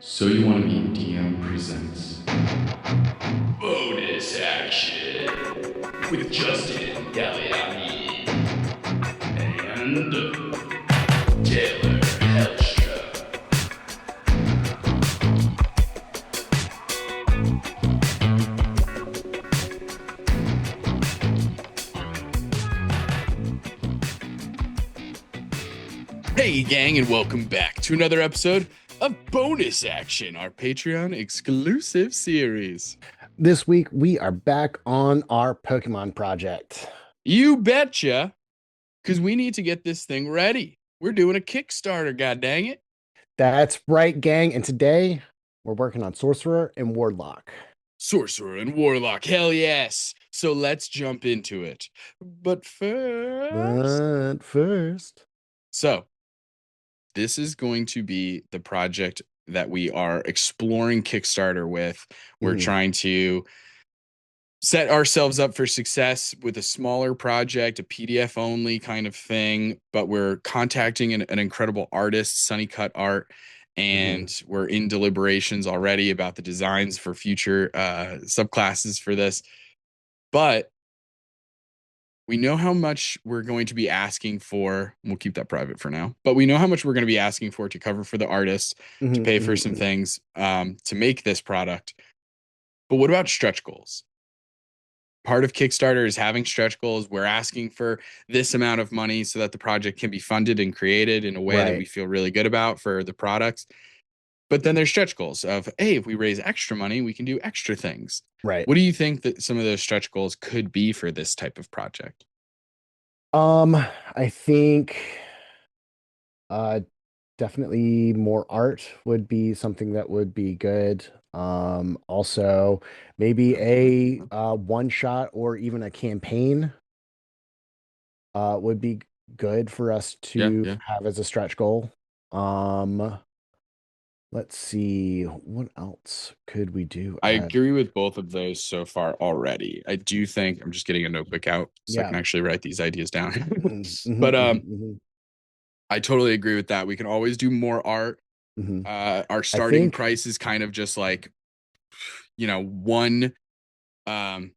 So You Want to Be DM presents Bonus Action with Justin Galliani and Taylor Helstra. Hey, gang, and welcome back to another episode of Bonus Action, our Patreon exclusive series. This week, we are back on our Pokemon project. You betcha, because we need to get this thing ready. We're doing a Kickstarter, god dang it. That's right, gang. And today, we're working on Sorcerer and Warlock. Sorcerer and Warlock, hell yes. So let's jump into it. But first, But first, so this is going to be the project that we are exploring Kickstarter with. We're trying to set ourselves up for success with a smaller project, a PDF only kind of thing, but we're contacting an incredible artist, Sunny Cut Art, and we're in deliberations already about the designs for future subclasses for this. But we know how much we're going to be asking for. We'll keep that private for now, but we know how much we're going to be asking for to cover for the artists, to pay for some things, to make this product. But what about stretch goals? Part of Kickstarter is having stretch goals. We're asking for this amount of money so that the project can be funded and created in a way that we feel really good about for the products. But then there's stretch goals of, hey, if we raise extra money, we can do extra things. right. What do you think that some of those stretch goals could be for this type of project? I think uh definitely more art would be something that would be good. Also maybe a one shot or even a campaign would be good for us Yeah, to yeah. have as a stretch goal. Um, let's see, what else could we do? I agree with both of those so far already. I do think I'm just getting a notebook out so I Yeah. can actually write these ideas down. Mhm, But mhm, I totally agree with that. We can always do more art. mhm. Our I starting think, price is kind of just like, one um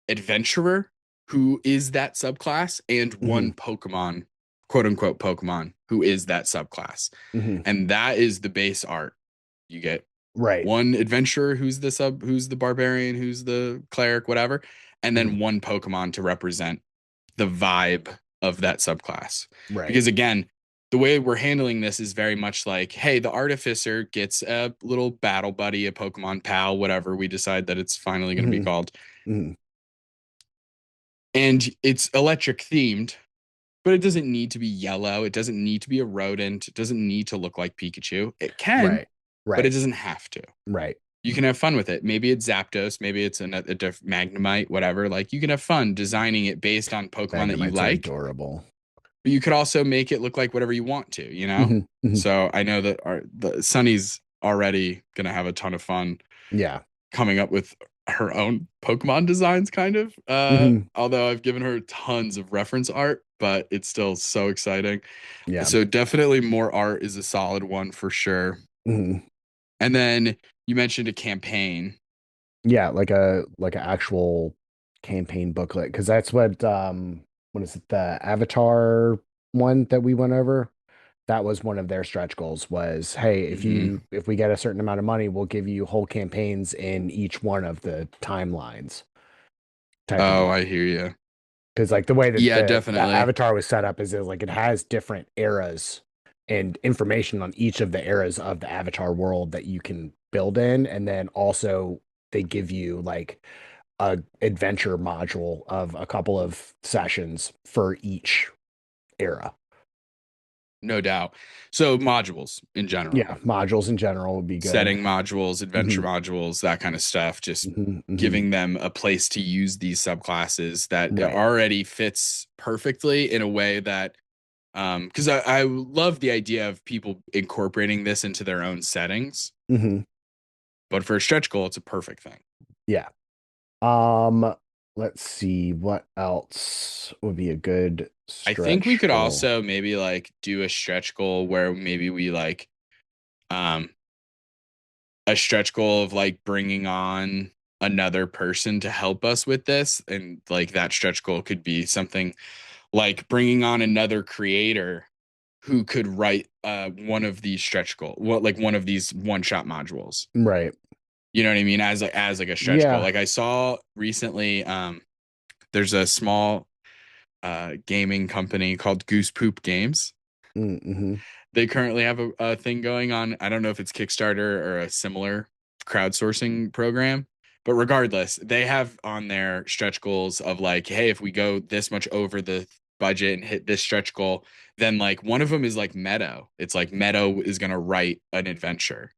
adventurer who is that subclass and mhm, one Pokemon, quote unquote Pokemon, who is that subclass. mhm. And that is the base art. You get Right. one adventurer who's the barbarian, who's the cleric, whatever, and Mhm. then one Pokemon to represent the vibe of that subclass. Right. Because again, the way we're handling this is very much like, hey, the artificer gets a little battle buddy, a Pokemon pal, whatever we decide that it's finally going to be Mhm, called. mhm. And it's electric themed, but it doesn't need to be yellow. It doesn't need to be a rodent. It doesn't need to look like Pikachu. It can, Right. but it Right. doesn't have to. Right. You can have fun with it. Maybe it's Zapdos, maybe it's a Magnemite, whatever. Like you can have fun designing it based on Pokemon that you Magnemites are like, adorable. but you could also make it look like whatever you want to, you know? Mhm, mhm. So I know that the Sunny's already gonna have a ton of fun Yeah. coming up with her own Pokemon designs, kind of. Mhm. Although I've given her tons of reference art, but it's still so exciting. Yeah. So definitely more art is a solid one for sure. Mhm. And then you mentioned a campaign. Yeah, like an actual campaign booklet, because that's what is it, the Avatar one that we went over? That was one of their stretch goals was, hey, Mhm. if we get a certain amount of money, we'll give you whole campaigns in each one of the timelines type of Oh, deal. I hear you. Because like the way that Yeah, the definitely. Avatar was set up is like it has different eras and information on each of the eras of the Avatar world that you can build in, and then also they give you like a adventure module of a couple of sessions for each era. No doubt. So modules in general, Yeah, modules in general would be good. setting modules, adventure Hmm. modules, that kind of stuff, just Hmm. giving them a place to use these subclasses that it Right. already fits perfectly in a way that because I love the idea of people incorporating this into their own settings, Hmm. but for a stretch goal, it's a perfect thing. Yeah. Um, let's see what else would be a good I think we stretch could goal. also maybe like do a stretch goal where maybe we like um a stretch goal of like bringing on another person to help us with this. And like that stretch goal could be something like bringing on another creator who could write one of these stretch goal, what like one of these one shot modules. Right. You know what I mean? As like a stretch goal. Yeah. Like I saw recently, there's a small gaming company called Goose Poop Games. Mm-hmm. They currently have a thing going on. I don't know if it's Kickstarter or a similar crowdsourcing program, but regardless, they have on their stretch goals of like, hey, if we go this much over the budget and hit this stretch goal, then like one of them is like Meadow. It's like Meadow is going to write an adventure.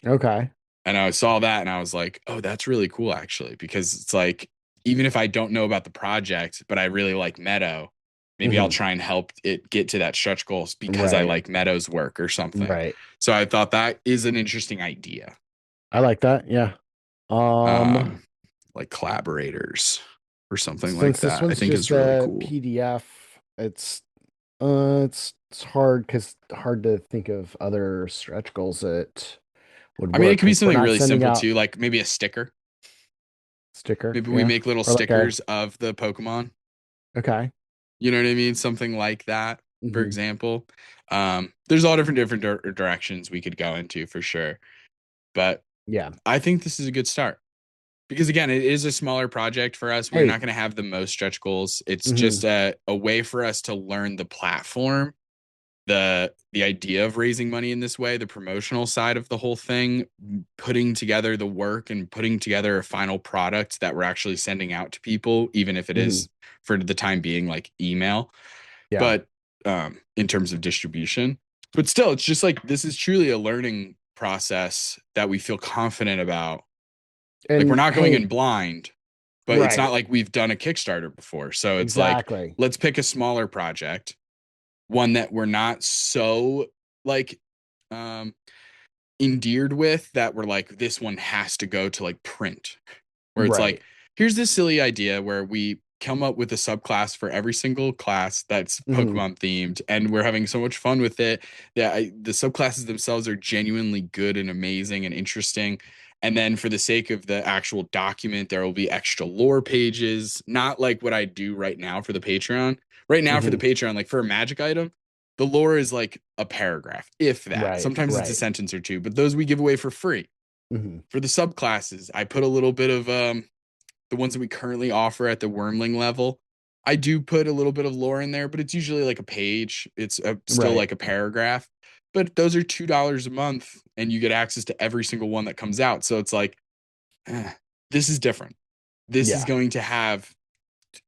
Okay. And I saw that and I was like, oh, that's really cool actually, because it's like, even if I don't know about the project, but I really like Meadow, maybe I'll Hmm. try and help it get to that stretch goals because I Right. like Meadow's work or something. Right. So I thought that is an interesting idea. I like that. Yeah. Um, Um, like collaborators or something like since this that, I one's think just is really a cool. PDF, it's hard because hard to think of other stretch goals that would I mean, it work could be because we're something not really sending simple out too, like maybe a sticker. sticker. Maybe we Yeah. make little Or like a stickers of the Pokemon. okay. You know what I mean? Something like that, for Hmm. example. There's all different directions we could go into for sure. But Yeah. I think this is a good start because again, it is a smaller project for us. We're Hey. not going to have the most stretch goals. It's just Hmm. a way for us to learn the platform, the idea of raising money in this way, the promotional side of the whole thing, putting together the work and putting together a final product that we're actually sending out to people, even if it Hmm. is for the time being like email, Yeah. but in terms of distribution. But still, it's just like this is truly a learning process that we feel confident about. Like we're And not going in hey, blind, but it's not right. like we've done a Kickstarter before. So it's like, Exactly. let's pick a smaller project, one that we're not so like um endeared with that we're like, this one has to go to like print where it's like, Right. here's this silly idea where we come up with a subclass for every single class that's Hmm. Pokemon themed, and we're having so much fun with it. The subclasses themselves are genuinely good and amazing and interesting. And then for the sake of the actual document, there will be extra lore pages, not like what I do right now for the Patreon. Right now for the Hmm. Patreon, like for a magic item, the lore is like a paragraph, if that. Right. Sometimes it's a Right. sentence or two, but those we give away for free. Hmm. For the subclasses, I put a little bit of the ones that we currently offer at the wormling level. I do put a little bit of lore in there, but it's usually like a page. It's still Right. like a paragraph. But those are $2 a month, and you get access to every single one that comes out. So it's like, eh, this is different. This is Yeah. going to have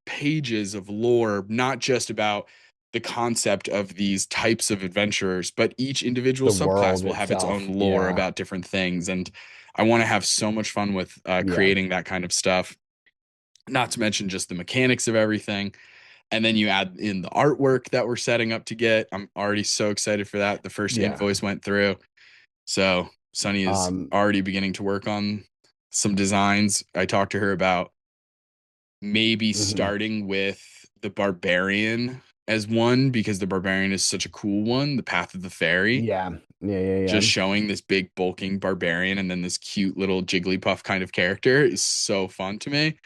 pages of lore, not just about the concept of these types of adventurers, but each individual The subclass world will have its own itself. lore Yeah. about different things. And I want to have so much fun with Yeah. creating that kind of stuff, not to mention just the mechanics of everything. And then you add in the artwork that we're setting up to get. I'm already so excited for that. The first Yeah. invoice went through. So Sunny is Um, already beginning to work on some designs. I talked to her about maybe mhm. starting with the barbarian as one because the barbarian is such a cool one, the path of the fairy, Yeah. Yeah. Yeah. Yeah. just showing this big bulking barbarian and then this cute little jigglypuff kind of character is so fun to me.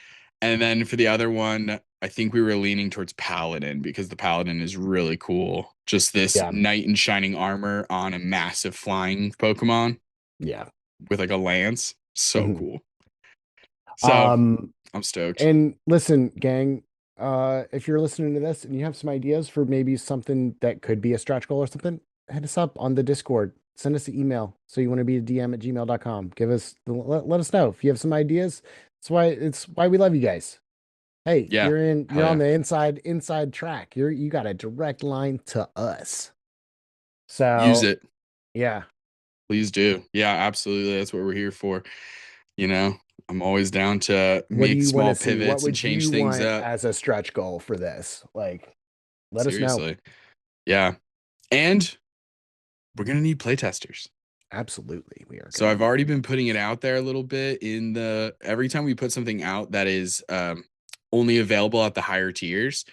And then for the other one, I think we were leaning towards paladin because the paladin is really cool, just this Yeah. knight in shining armor on a massive flying Pokemon Yeah. with like a lance, so Mhm. cool. So Um, I'm stoked. and listen, gang, if you're listening to this and you have some ideas for maybe something that could be a stretch goal or something, hit us up on the Discord. Send us an email. So you want to be a DM at gmail.com. Give us let us know if you have some ideas. It's why we love you guys. Hey, Yeah, you're hell on yeah. the inside track. You got a direct line to us. Use So it. yeah. Please do. Yeah, absolutely. That's what we're here for. You know, I'm always down to What do make you want to small see? What pivots and would change you things want up. as a stretch goal for this? Like, let us know. Seriously. Yeah. And we're going to need playtesters. Absolutely. We are So gonna I've need already been putting it out there a little bit in the every time we put something out that is only available at the higher tiers,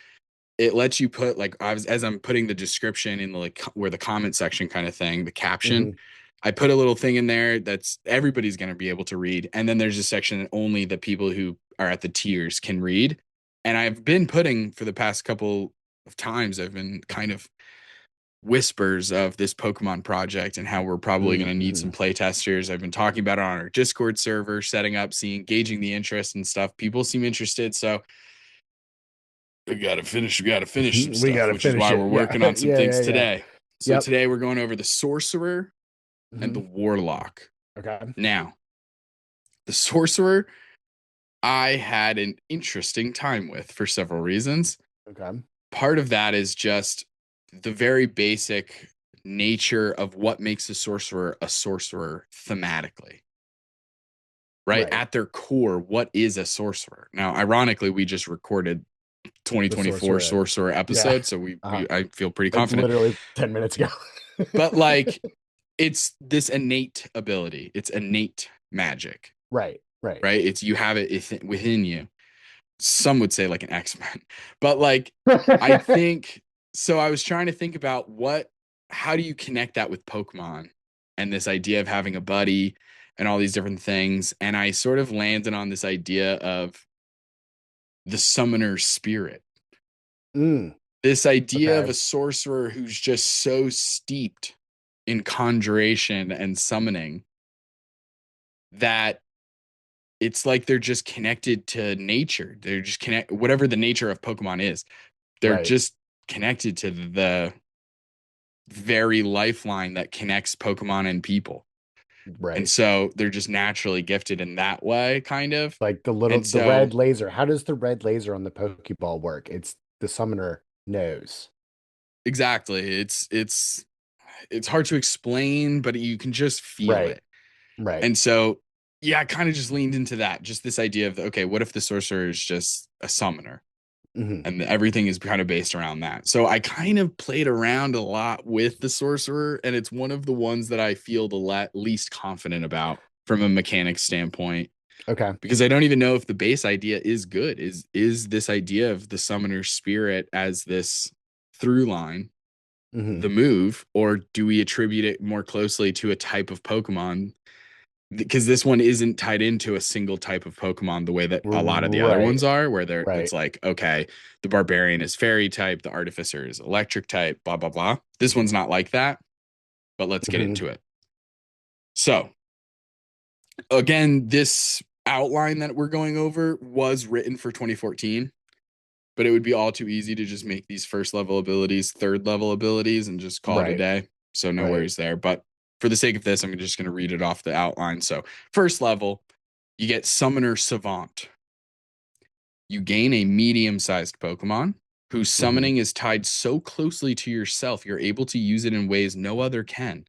it lets you put like as I'm putting the description in the like where the comment section kind of thing, the caption, mhm. I put a little thing in there that's everybody's going to be able to read. And then there's a section that only the people who are at the tiers can read. And I've been putting for the past couple of times, I've been kind of whispers of this Pokemon project and how we're probably going to need Mm-hmm. some play testers. I've been talking about it on our Discord server, setting up, seeing, gauging the interest and stuff. People seem interested. So we got to finish some We stuff, got to which is finish why it. we're Yeah. working on some Yeah. things Yeah. Yeah. today. So Yep. today we're going over the Sorcerer and Hmm. the Warlock. Okay. Now, the Sorcerer I had an interesting time with for several reasons. Okay. Part of that is just the very basic nature of what makes a sorcerer thematically, right? Right. At their core, what is a sorcerer? Now, ironically, we just recorded The 2024 sorcerer. sorcerer Yeah. episode, so Uh, I feel pretty like confident. literally 10 minutes ago. But like it's this innate ability. It's innate magic, Right. Right. right? It's you have it within you. Some would say like an X-Men. But like I think so I was trying to think about how do you connect that with Pokemon and this idea of having a buddy and all these different things. And I sort of landed on this idea of the summoner spirit. Mm, This idea of okay. a sorcerer who's just so steeped in conjuration and summoning that it's like they're just connected to nature. They're just whatever the nature of Pokemon is. They're Right. just connected to the very lifeline that connects Pokemon and people. And Right. so they're just naturally gifted in that way, kind of. Like And the so red laser. How does the red laser on the Pokeball work? It's the summoner knows. exactly, it's hard to explain, but you can just feel Right. it. Right. And so yeah, I kind of just leaned into that, just this idea of okay, what if the sorcerer is just a summoner? Hmm. And everything is kind of based around that. So I kind of played around a lot with the sorcerer, and it's one of the ones that I feel the least confident about from a mechanics standpoint, Okay. because I don't even know if the base idea is good. Is this idea of the summoner's spirit as this through line Hmm. the move, or do we attribute it more closely to a type of Pokemon, because this one isn't tied into a single type of Pokemon the way that a lot of the other Right. ones are, where it's Right. like, okay, the barbarian is fairy type, the artificer is electric type, blah, blah, blah. This one's not like that, but let's get Hmm. into it. So, again, this outline that we're going over was written for 2014, but it would be all too easy to just make these first level abilities, third level abilities, and just call it a Right. day. So, no Right. worries there. But for the sake of this, I'm just going to read it off the outline. So, first level, you get Summoner Savant. You gain a medium sized Pokemon whose Hmm. summoning is tied so closely to yourself, you're able to use it in ways no other can.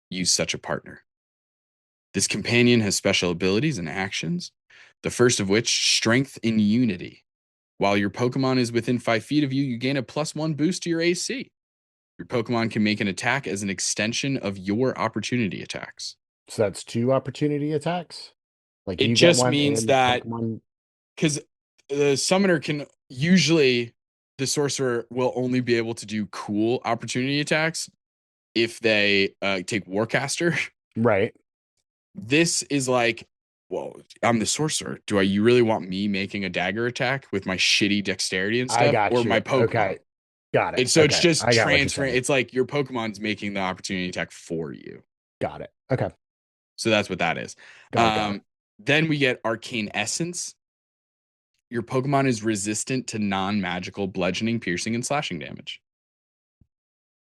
Use such a partner. This companion has special abilities and actions, the first of which, Strength in Unity. While your Pokemon is within 5 feet of you, you gain a +1 boost to your AC. Your Pokemon can make an attack as an extension of your opportunity attacks. So that's two opportunity attacks. Like It you get just one means and that Pokemon. because the summoner can usually, the sorcerer will only be able to do cool opportunity attacks if they take Warcaster. Right. This is like, well, I'm the sorcerer. Do you really want me making a dagger attack with my shitty dexterity and I stuff, got or you. my Pokemon? Okay. Got it. And so it's Okay. just I got what you're transferring. saying. It's like your Pokemon's making the opportunity attack for you. Got it. Okay. So that's what that is. Got it. Got it. Then we get Arcane Essence. Your Pokemon is resistant to non-magical bludgeoning, piercing, and slashing damage.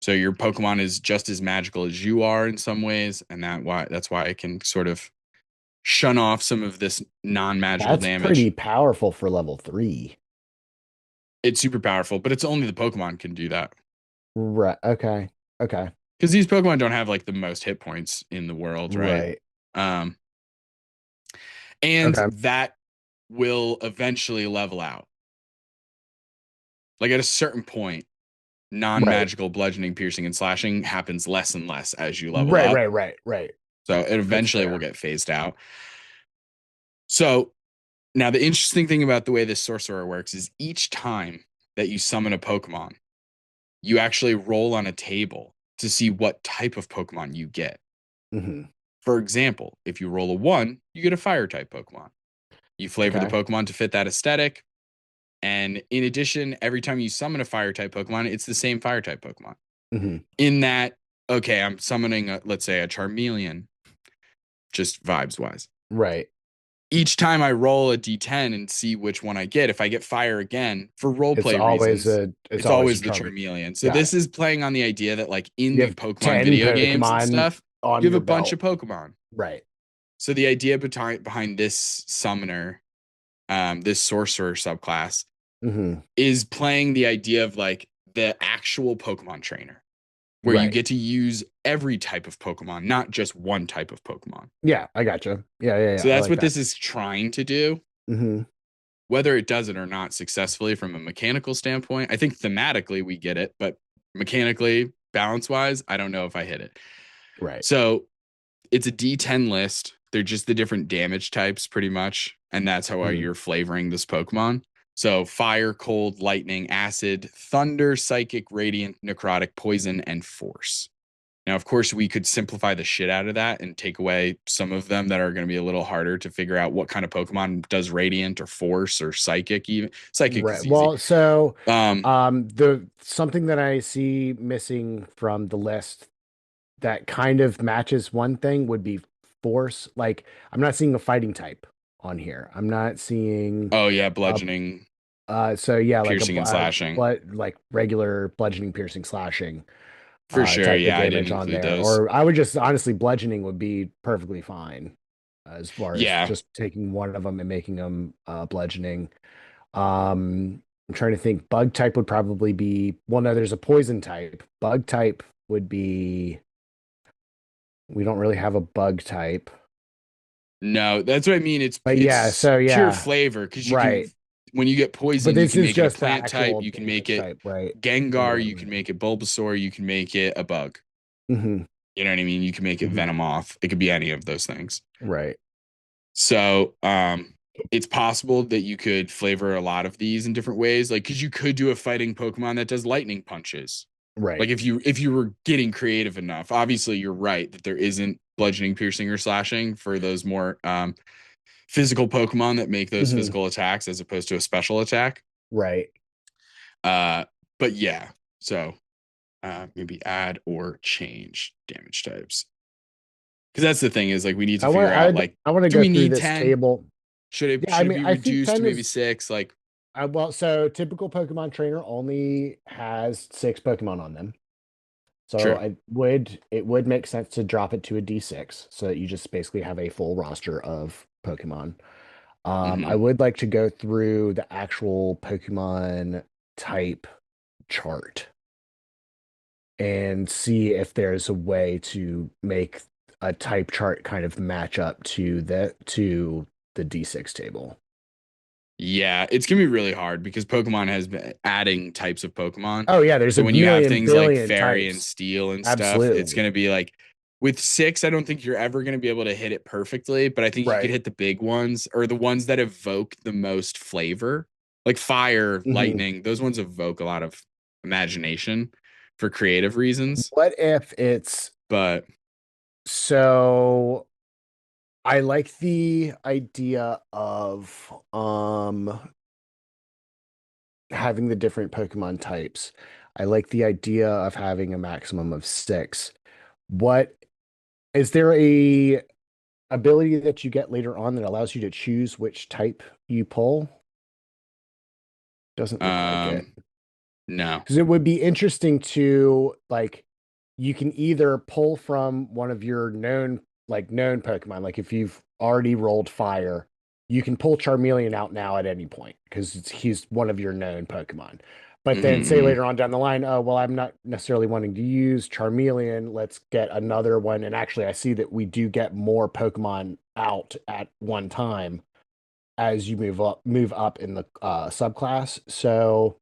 So your Pokemon is just as magical as you are in some ways, and that's why it can sort of shun off some of this non-magical That's damage. pretty powerful for level 3. It's super powerful, but it's only the Pokemon can do that. Right. Okay. Okay. Because these Pokemon don't have like the most hit points in the world, right? Right. Um, and Okay. that will eventually level out. Like at a certain point, Right. non-magical bludgeoning, piercing, and slashing happens less and less as you level Right. up. Right. Right. Right. So it That's eventually will fair. get phased out. So now the interesting thing about the way this sorcerer works is each time that you summon a Pokemon, you actually roll on a table to see what type of Pokemon you get. Hmm. For example, if you roll a 1, you get a fire type Pokemon. You flavor the Okay. Pokemon to fit that aesthetic. And in addition, every time you summon a fire type Pokemon, it's the same fire type Pokemon. Hmm. In that, okay, I'm summoning, let's say, a Charmeleon, just vibes wise. Right. Each time I roll a d10 and see which one I get, if I get fire again, for It's roleplay always reasons, it's it's always a always the Charmy. Charmeleon. So Got this it. is playing on the idea that, like, in You the have Pokemon 10 video games and Pokemon stuff, on you have a your bunch belt. of Pokemon. Right. So the idea behind this summoner, this sorcerer subclass, Hmm. is playing the idea of like the actual Pokemon trainer, where you Right. get to use every type of Pokemon, not just one type of Pokemon. Yeah, I gotcha. Yeah, yeah, yeah. So I that's like what that. this is trying to do. Hmm. Whether it does it or not successfully from a mechanical standpoint, I think thematically we get it, but mechanically, balance wise, I don't know if I hit it. Right. So it's a D10 list. They're just the different damage types, pretty much. And that's how Hmm. you're flavoring this Pokemon. So fire, cold, lightning, acid, thunder, psychic, radiant, necrotic, poison, and force. Now, of course, we could simplify the shit out of that and take away some of them that are going to be a little harder to figure out what kind of Pokemon does radiant or force or psychic. Even psychic Right. is easy. Well, so Um, the something that I see missing from the list that kind of matches one thing would be force. Like I'm not seeing a fighting type on here. I'm not seeing oh yeah, a bludgeoning, so yeah, like piercing, and slashing but like regular bludgeoning, piercing, slashing for sure. type of Yeah, I didn't damage on include there. those. Or I would just honestly bludgeoning would be perfectly fine as far as Yeah, just taking one of them and making them bludgeoning. I'm trying to think. Bug type would probably be, well, no, there's a poison type. Bug type would be, we don't really have a bug type. no, that's what I mean. It's But yeah, it's so pure yeah, flavor because you can right. when you get But poison, you this can is make it a just the plant type, actual you can make damage it type, right? Gengar, you can Right. make it Bulbasaur, you can make it a bug. Hmm. You know what I mean? You can make it Hmm. Venomoth. It could be any of those things. Right. So, it's possible that you could flavor a lot of these in different ways. Like, because you could do a fighting Pokemon that does lightning punches. Right. Like, if you were getting creative enough. Obviously, you're right that there isn't bludgeoning, piercing, or slashing for those more physical Pokemon that make those Hmm. physical attacks as opposed to a special attack. Right. Uh, but yeah, so maybe add or change damage types because that's the thing is like we need to figure out like I want to do go we through need this 10? table. Should it Yeah, I should it mean, be I think reduced to 10 maybe is 6? Like well, so typical Pokemon trainer only has 6 Pokemon on them. So true. I it would make sense to drop it to a D6 so that you just basically have a full roster of Pokemon. I Hmm. would like to go through the actual Pokemon type chart and see if there's a way to make a type chart kind of match up to the D6 table. Yeah, it's gonna be really hard because Pokemon has been adding types of Pokemon. Oh yeah, there's So a when you have million things like billion Fairy and types. Steel and stuff, it's Absolutely. gonna be like with 6, I don't think you're ever gonna be able to hit it perfectly, but I think you could Right. hit the big ones or the ones that evoke the most flavor, like fire, Hmm. lightning. Those ones evoke a lot of imagination for creative reasons. What if it's But so I like the idea of having the different Pokemon types. I like the idea of having a maximum of 6. What is there a ability that you get later on that allows you to choose which type you pull? Doesn't look like it. no. Because it would be interesting to like you can either pull from one of your known Pokemon. Like if you've already rolled fire, you can pull Charmeleon out now at any point because he's one of your known Pokemon. But then say Hmm. later on down the line, oh well, I'm not necessarily wanting to use Charmeleon. Let's get another one. And actually, I see that we do get more Pokemon out at one time as you move up in the subclass. So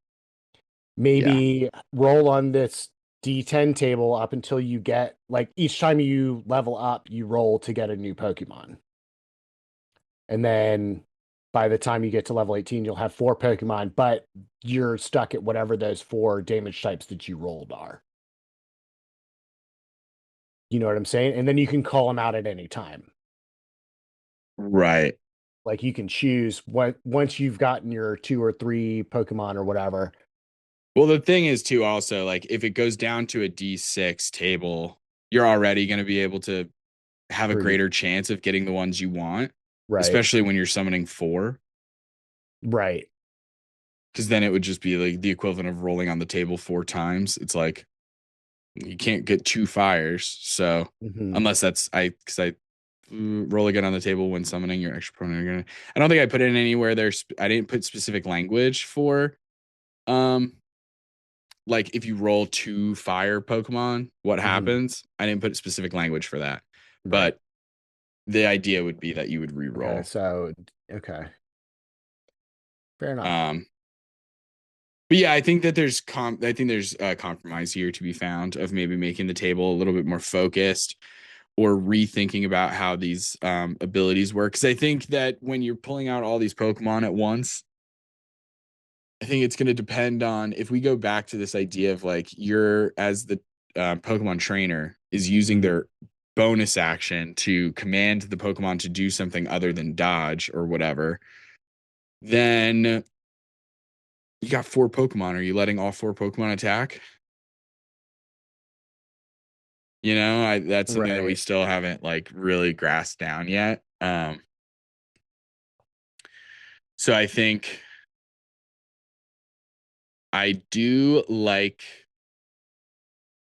Yeah. maybe roll on this D10 table up until you get like each time you level up, you roll to get a new Pokemon. And then by the time you get to level 18, you'll have 4 Pokemon, but you're stuck at whatever those 4 damage types that you rolled are. You know what I'm saying? And then you can call them out at any time. Right. Like you can choose what once you've gotten your two or three Pokemon or whatever. Well, the thing is too, also, like if it goes down to a D6 table, you're already going to be able to have a Pretty greater chance of getting the ones you want, right, especially when you're summoning four. right. Because then it would just be like the equivalent of rolling on the table four times. It's like you can't get two fires. So Hmm. unless that's because I roll again on the table when summoning your extra opponent again. I don't think I put it in anywhere there. I didn't put specific language for um like if you roll two fire Pokemon, what Hmm. happens? I didn't put specific language for that. Right. But the idea would be that you would Okay. re-roll. So okay. Fair enough. Um but yeah, I think that I think there's a compromise here to be found of maybe making the table a little bit more focused or rethinking about how these abilities work. Because I think that when you're pulling out all these Pokemon at once, I think it's going to depend on if we go back to this idea of like you're as the Pokemon trainer is using Hmm. their bonus action to command the Pokemon to do something other than dodge or whatever, then you got four Pokemon. Are you letting all four Pokemon attack? That's something that we Right. still haven't like really grasped down yet. So I think I do like,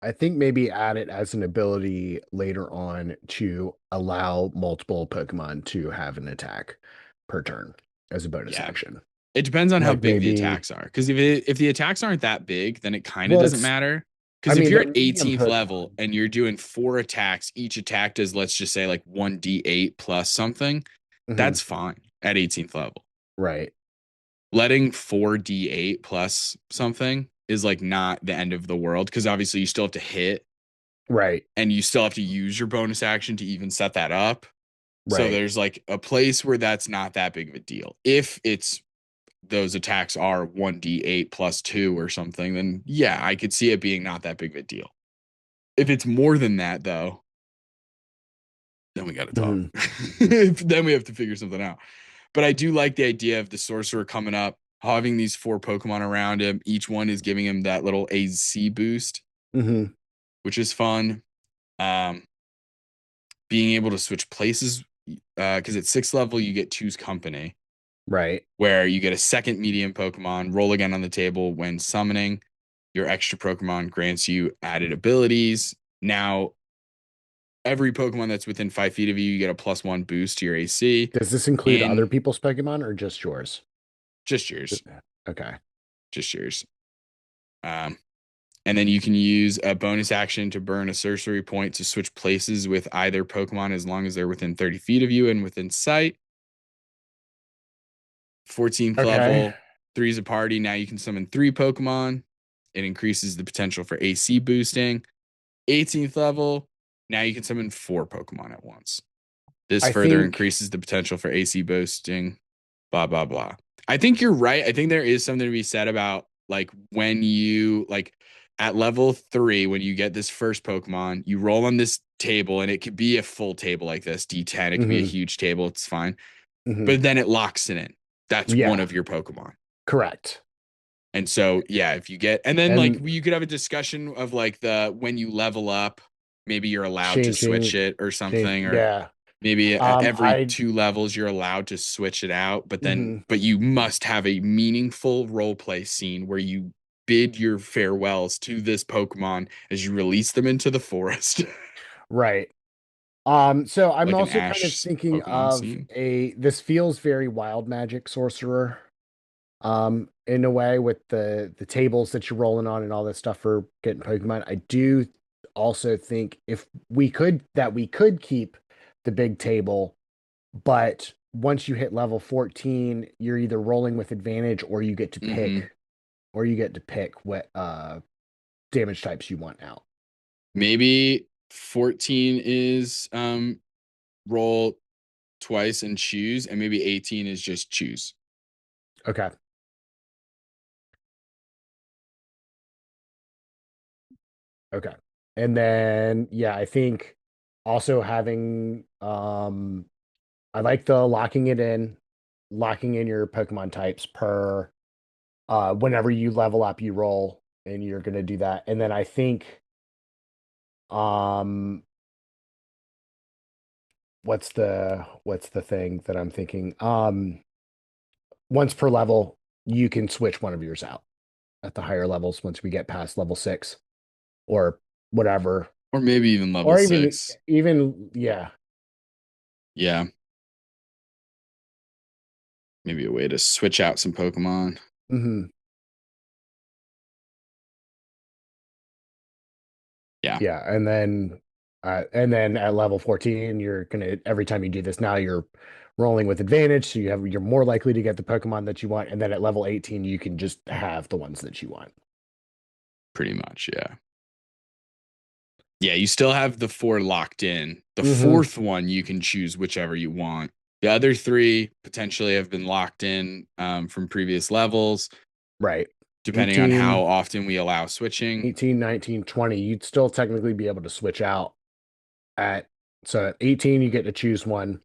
I think maybe add it as an ability later on to allow multiple Pokemon to have an attack per turn as a bonus yeah, action. it depends on how Like big the maybe, attacks are. Because if the attacks aren't that big, then it kind of well, doesn't it's, matter. I Because if mean, you're they're at medium 18th level Pokemon. and you're doing four attacks, each attack does, let's just say, like 1d8 plus something, Hmm. that's fine at 18th level. Right. Letting 4d8 plus something is like not the end of the world because obviously you still have to hit Right. and you still have to use your bonus action to even set that up. So Right. there's like a place where that's not that big of a deal. If it's those attacks are 1d8 plus 2 or something, then yeah, I could see it being not that big of a deal. If it's more than that, though, then we got to talk. Hmm. Then we have to figure something out. But I do like the idea of the sorcerer coming up, having these four Pokemon around him. Each one is giving him that little AC boost, Hmm. which is fun. Um, Being able to switch places, because at sixth level, you get choose company, Right. where you get a second medium Pokemon, roll again on the table when summoning. Your extra Pokemon grants you added abilities. Now, every Pokemon that's within 5 feet of you, you get a +1 boost to your AC. Does this include other And people's Pokemon or just yours? just yours, Okay. just yours. Um, and then you can use a bonus action to burn a sorcery point to switch places with either Pokemon as long as they're within 30 feet of you and within sight. 14th Okay. level, three's a party. Now you can summon three Pokemon. It increases the potential for AC boosting. 18th level, now you can summon four Pokemon at once. This I further think, increases the potential for AC boosting, blah, blah, blah. I think you're right. I think there is something to be said about like when you like at level 3, when you get this first Pokemon, you roll on this table and it could be a full table like this, D10. It could be a hmm, huge table. It's fine. hmm, But then it locks it in. That's one yeah, of your Pokemon. correct. And so, yeah, if you get, and then like And you could have a discussion of like the when you level up, maybe you're allowed to switch changing, it or something, or yeah. maybe every I, 2 levels you're allowed to switch it out, mhm. but you must have a meaningful role play scene where you bid your farewells to this Pokemon as you release them into the forest, Right. So I'm like an also kind of Ash thinking Pokemon of scene. this feels very wild magic sorcerer, in a way with the tables that you're rolling on and all this stuff for getting Pokemon. I do also think if we could keep the big table, but once you hit level 14, you're either rolling with advantage Hmm. or you get to pick what damage types you want out. Maybe 14 is roll twice and choose, and maybe 18 is just choose. Okay. Okay. And then yeah, I think also having I like the locking in your Pokemon types per whenever you level up, you roll and you're gonna do that. And then I think um what's the thing that I'm thinking? Once per level, you can switch one of yours out at the higher levels once we get past level 6 or whatever. Or maybe even level Or even 6. yeah. Yeah, maybe a way to switch out some Pokemon. Hmm. Yeah, Yeah, and then at level 14, you're gonna every time you do this now you're rolling with advantage, so you're more likely to get the Pokemon that you want, and then at level 18 you can just have the ones that you want. pretty much. Yeah. Yeah, you still have the 4 locked in. The Hmm. fourth one, you can choose whichever you want. The other 3 potentially have been locked in from previous levels, Right. depending on how 18, often we allow switching. 18, 19, 20, you'd still technically be able to switch out at so at 18 you get to choose one,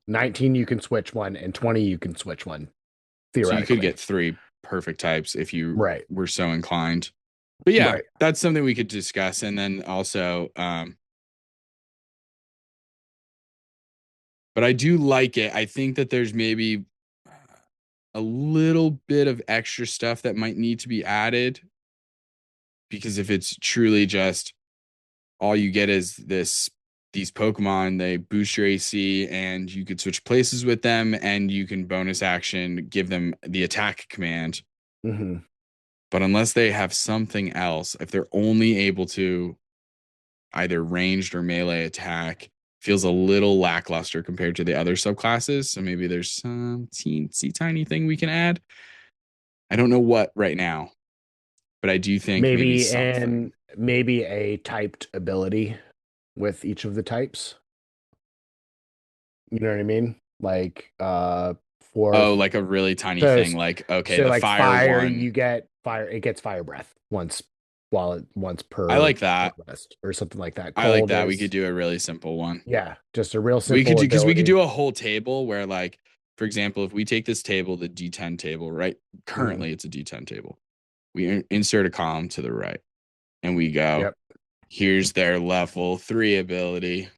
19 you can switch one, and 20 you can switch one, So you could theoretically. get 3 perfect types if you Right. were so inclined. But yeah, Right. that's something we could discuss. And then also, but I do like it. I think that there's maybe a little bit of extra stuff that might need to be added because if it's truly just all you get is these Pokemon, they boost your AC and you could switch places with them and you can bonus action give them the attack command. Hmm. But unless they have something else, if they're only able to either ranged or melee attack, feels a little lackluster compared to the other subclasses. So maybe there's some teensy tiny thing we can add. I don't know what right now, but I do think maybe something. Maybe a typed ability with each of the types. You know what I mean? Like for Oh, like a really tiny so thing. Like, okay, so the like fire fire, one. you get fire, it gets fire breath once I per like that. rest or something like that. I like Cold that. We could is do a really simple one. yeah, just a real We could simple do because we could ability. do a whole table where, like, for example, if we take this table, the D10 table, right? Hmm. Currently, it's a D10 table. We insert a column to the right, and we go, Yep. here's their level 3 ability,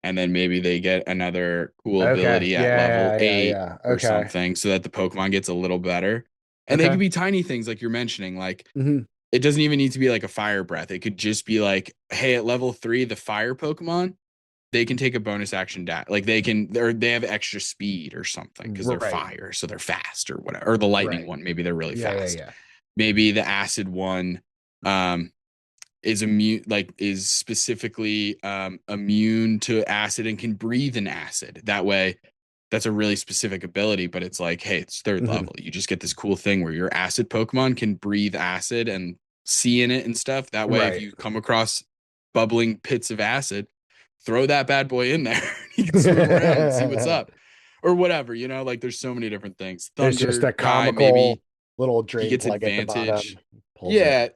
and then maybe they get another cool Okay. ability at level Yeah, yeah, 8 yeah. or Okay. something, so that the Pokemon gets a little better. And they could Okay. be tiny things like you're mentioning, like Hmm. it doesn't even need to be like a fire breath. It could just be like, hey, at level 3, the fire Pokemon, they can take a bonus action dash. Like they have extra speed or something because they're Right. fire, so they're fast or whatever. Or the lightning Right. one, maybe they're really Yeah, yeah, fast. yeah. Maybe the acid one um is immune, like is specifically immune to acid and can breathe in acid. That way, that's a really specific ability, but it's like, hey, it's third Hmm. level. You just get this cool thing where your acid Pokemon can breathe acid and see in it and stuff. That way, if Right. you come across bubbling pits of acid, throw that bad boy in there. You can swim around and see what's up. Or whatever, like there's so many different things. There's just Thunder a guy, comical maybe little he drain gets plug at the advantage. bottom, pulls it. Yeah,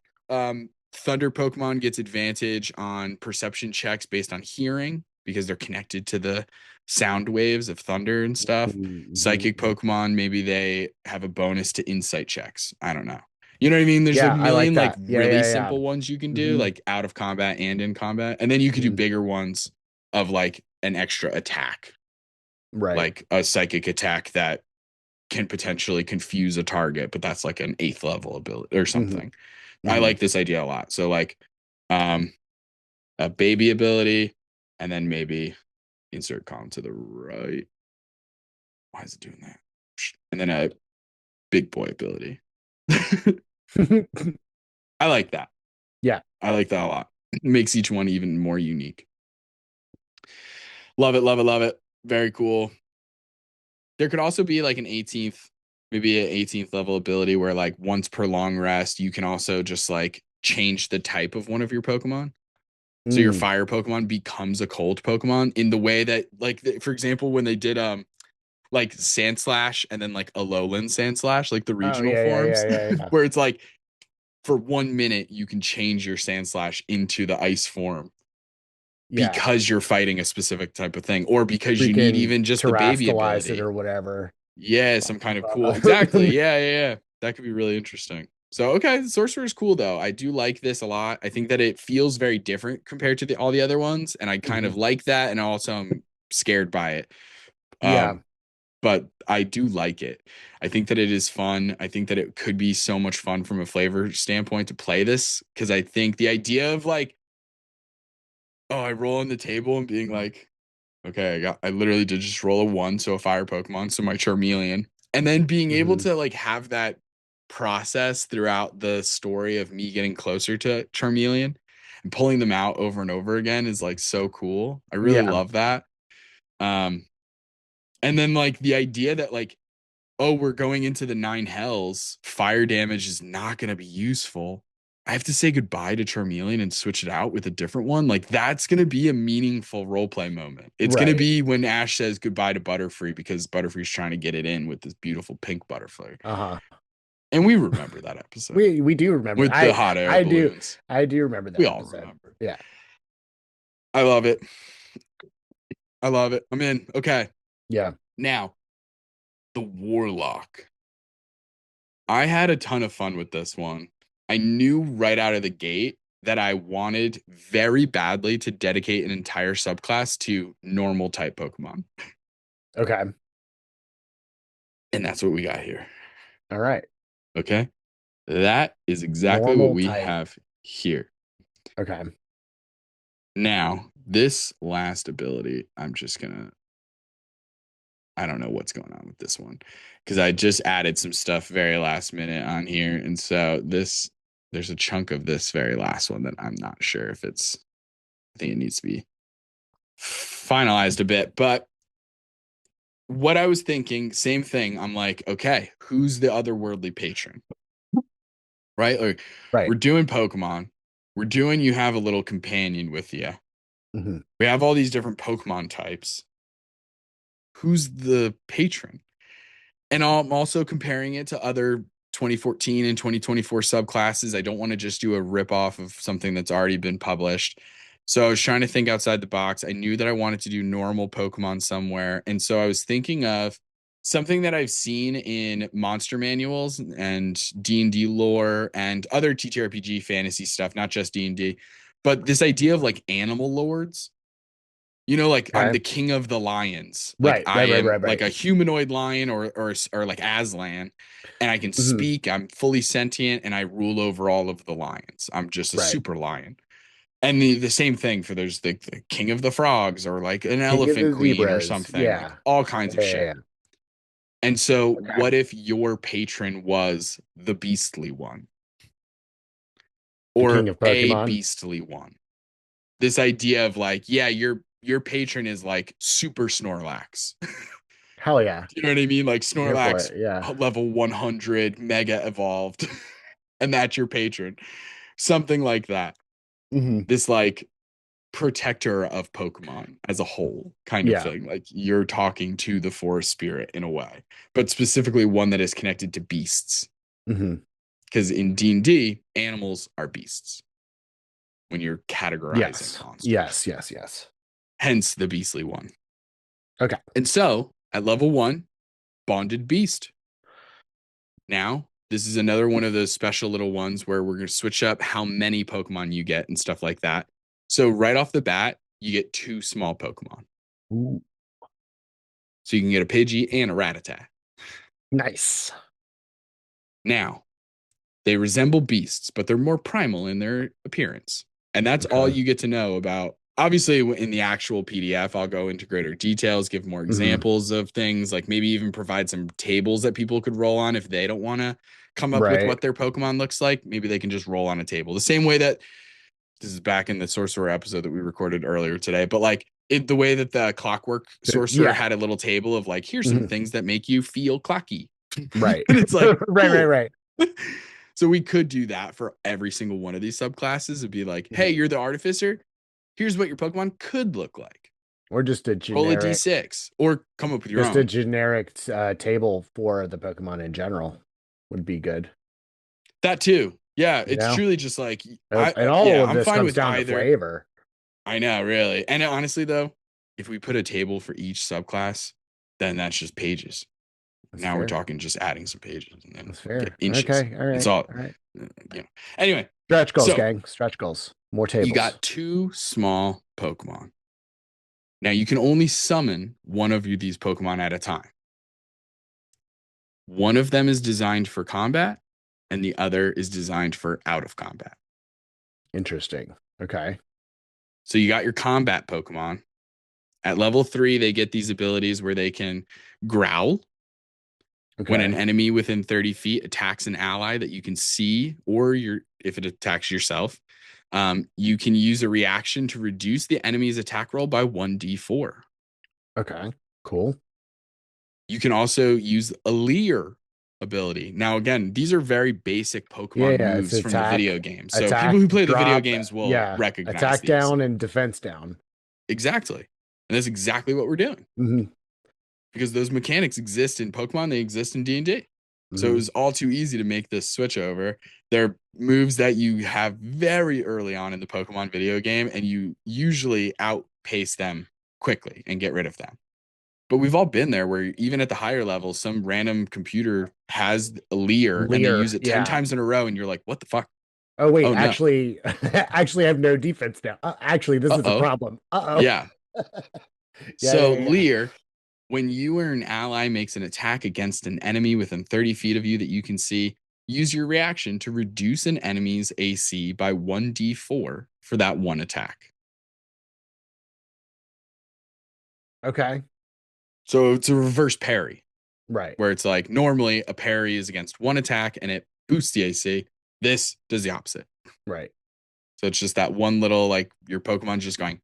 Thunder Pokemon gets advantage on perception checks based on hearing because they're connected to the sound waves of thunder and stuff. Psychic Mm-hmm. Pokemon, maybe they have a bonus to insight checks. I don't know. You know what I mean? There's a Yeah, I like million like that. Yeah, really yeah, yeah. simple ones you can do, Hmm. like out of combat and in combat. And then you could do Hmm. bigger ones of like an extra attack, Right. like a psychic attack that can potentially confuse a target, but that's like an eighth level ability or Hmm. something. I Hmm. like this idea a lot. So like um a baby ability and then maybe insert column to the right. Why is it doing that? And then a big boy ability. I like that. Yeah. I like that a lot. It makes each one even more unique. Love it, love it, love it. Very cool. There could also be like an 18th, maybe an 18th level ability where like once per long rest, you can also just like change the type of one of your Pokemon. So your Mm. fire Pokemon becomes a cold Pokemon in the way that like for example when they did like Sand Slash and then like Alolan Sand Slash, like the Oh regional yeah, yeah, forms, yeah, yeah, yeah. where it's like for 1 minute you can change your Sandslash into the ice form Yeah. because you're fighting a specific type of thing, or because you need Freaking even just the baby terrascalize it ability. or whatever. Yeah, some kind of cool. Exactly. Yeah, yeah, yeah. That could be really interesting. So, okay, Sorcerer is cool though. I do like this a lot. I think that it feels very different compared to all the other ones, and I kind Mhm. of like that, and also I'm scared by it. Yeah. Um, but I do like it. I think that it is fun. I think that it could be so much fun from a flavor standpoint to play this because I think the idea of like, oh, I roll on the table and being like, okay, I literally did just roll a one, so a fire Pokemon, so my Charmeleon. And then being able Hmm. to like have that process throughout the story of me getting closer to Charmeleon and pulling them out over and over again is like so cool. I really Yeah. love that. Um, and then like the idea that like, oh, we're going into the nine hells, fire damage is not gonna be useful. I have to say goodbye to Charmeleon and switch it out with a different one. Like that's gonna be a meaningful roleplay moment. It's gonna Right. be when Ash says goodbye to Butterfree because Butterfree's trying to get it in with this beautiful pink butterfly. Uh-huh. And we remember that episode We do remember. with the hot air I do balloons. I do remember We that all episode. remember. Yeah. I love it. I love it. I'm in. Okay. Yeah. Now, the Warlock. I had a ton of fun with this one. I knew right out of the gate that I wanted very badly to dedicate an entire subclass to normal type Pokemon. Okay. And that's what we got here. All right. Okay. That is exactly what Normal we type. have here. Okay. Now, this last ability, I don't know what's going on with this one because I just added some stuff very last minute on here. And so there's a chunk of this very last one that I'm not sure if I think it needs to be finalized a bit. But what I was thinking, same thing. I'm like, okay, who's the otherworldly patron? Right? Like Right. we're doing Pokemon. We're doing you have a little companion with you. Hmm. We have all these different Pokemon types. Who's the patron? And I'm also comparing it to other 2014 and 2024 subclasses. I don't want to just do a rip off of something that's already been published. So I was trying to think outside the box. I knew that I wanted to do normal Pokemon somewhere. And so I was thinking of something that I've seen in monster manuals and D&D lore and other TTRPG fantasy stuff, not just D&D, but this idea of like animal lords. Like I'm Okay. the king of the lions. Like Right. I Right. Right. am Right. like Right. a humanoid lion or like Aslan, and I can Hmm. speak. I'm fully sentient, and I rule over all of the lions. I'm just a Right. super lion. And the same thing for there's the king of the frogs or like an King of elephant the queen or zebras. something, like Yeah. all Yeah. kinds of Yeah. shit. Yeah. And so, Okay. what if your patron was the beastly one The king or of a Pokemon. beastly one? This idea of like, yeah, your patron is like super Snorlax. Hell yeah. You know what I mean? Like I'm here for Snorlax it. Yeah. level 100 mega evolved, and that's your patron. Something like that. Hmm. This like protector of Pokemon as a whole kind of Yeah. thing. Like you're talking to the forest spirit in a way, but specifically one that is connected to beasts. Hmm. Because in D&D, animals are beasts when you're categorizing Yes. monsters. Yes. Yes. Yes. Hence the beastly one. Okay. And so at level 1, bonded beast. Now, this is another one of those special little ones where we're going to switch up how many Pokemon you get and stuff like that. So, right off the bat, you get 2 small Pokemon. Ooh, So, you can get a Pidgey and a Rattata. nice. Now, they resemble beasts, but they're more primal in their appearance. And that's all Okay. you get to know about. Obviously, in the actual PDF, I'll go into greater details, give more Hmm. examples of things, like maybe even provide some tables that people could roll on if they don't want to come up with Right. what their Pokemon looks like. Maybe they can just roll on a table. The same way that this is back in the Sorcerer episode that we recorded earlier today, but like the way that the Clockwork Sorcerer Yeah. had a little table of like, here's some Hmm. things that make you feel clocky. Right. And it's like, Right. Right. cool. Right. So we could do that for every single one of these subclasses. It'd be like, hey, Mhm. you're the artificer. Here's what your Pokemon could look like. Or Roll a d6 or come up with your just a own. generic table for the Pokemon in general would be good. That too. Yeah, you it's know? truly just like And all yeah, of I'm this fine comes with down to either. flavor. I know, really. And honestly though, if we put a table for each subclass, then that's just pages. That's Now we're fair. talking just adding some pages and then That's get fair. inches. Okay. All It's right. all All right. you know. Anyway, Stretch goals, so gang. Stretch goals. More you tables. got two small Pokemon. Now you can only summon one of these Pokemon at a time. One of them is designed for combat, and the other is designed for out of combat. Interesting. Okay. So you got your combat Pokemon. At level 3, they get these abilities where they can growl when an Okay. enemy within 30 feet attacks an ally that you can see, or if it attacks yourself. You can use a reaction to reduce the enemy's attack roll by 1d4. Okay. Cool. You can also use a Leer ability. Now, again, these are very basic Yeah, Pokemon yeah. It's moves from the video attack, game. So people attack, who play the video drop. games will Yeah. recognize Attack these. down and defense down. Exactly. And that's exactly what we're doing Hmm. because those mechanics exist in Pokemon, they exist in D&D. So it Hmm. was all too easy to make this switch over. They're moves that you have very early on in the Pokemon video game, and you usually outpace them quickly and get rid of them. But we've all been there where even at the higher levels, some random computer has a Leer and they use Leer. it 10 Yeah. times in a row, and you're like, what the fuck? Oh wait, Oh no. actually, actually, I have no defense now. Actually, this Uh is a oh. problem. Yeah. Oh. Yeah, So, yeah, yeah. Leer, when you or an ally makes an attack against an enemy within 30 feet of you that you can see, use your reaction to reduce an enemy's AC by 1d4 for that one attack. Okay. So, it's a reverse parry, Right. where it's like normally a parry is against one attack and it boosts the AC. This does the opposite. Right. So, it's just that one little, like, your Pokemon's just going,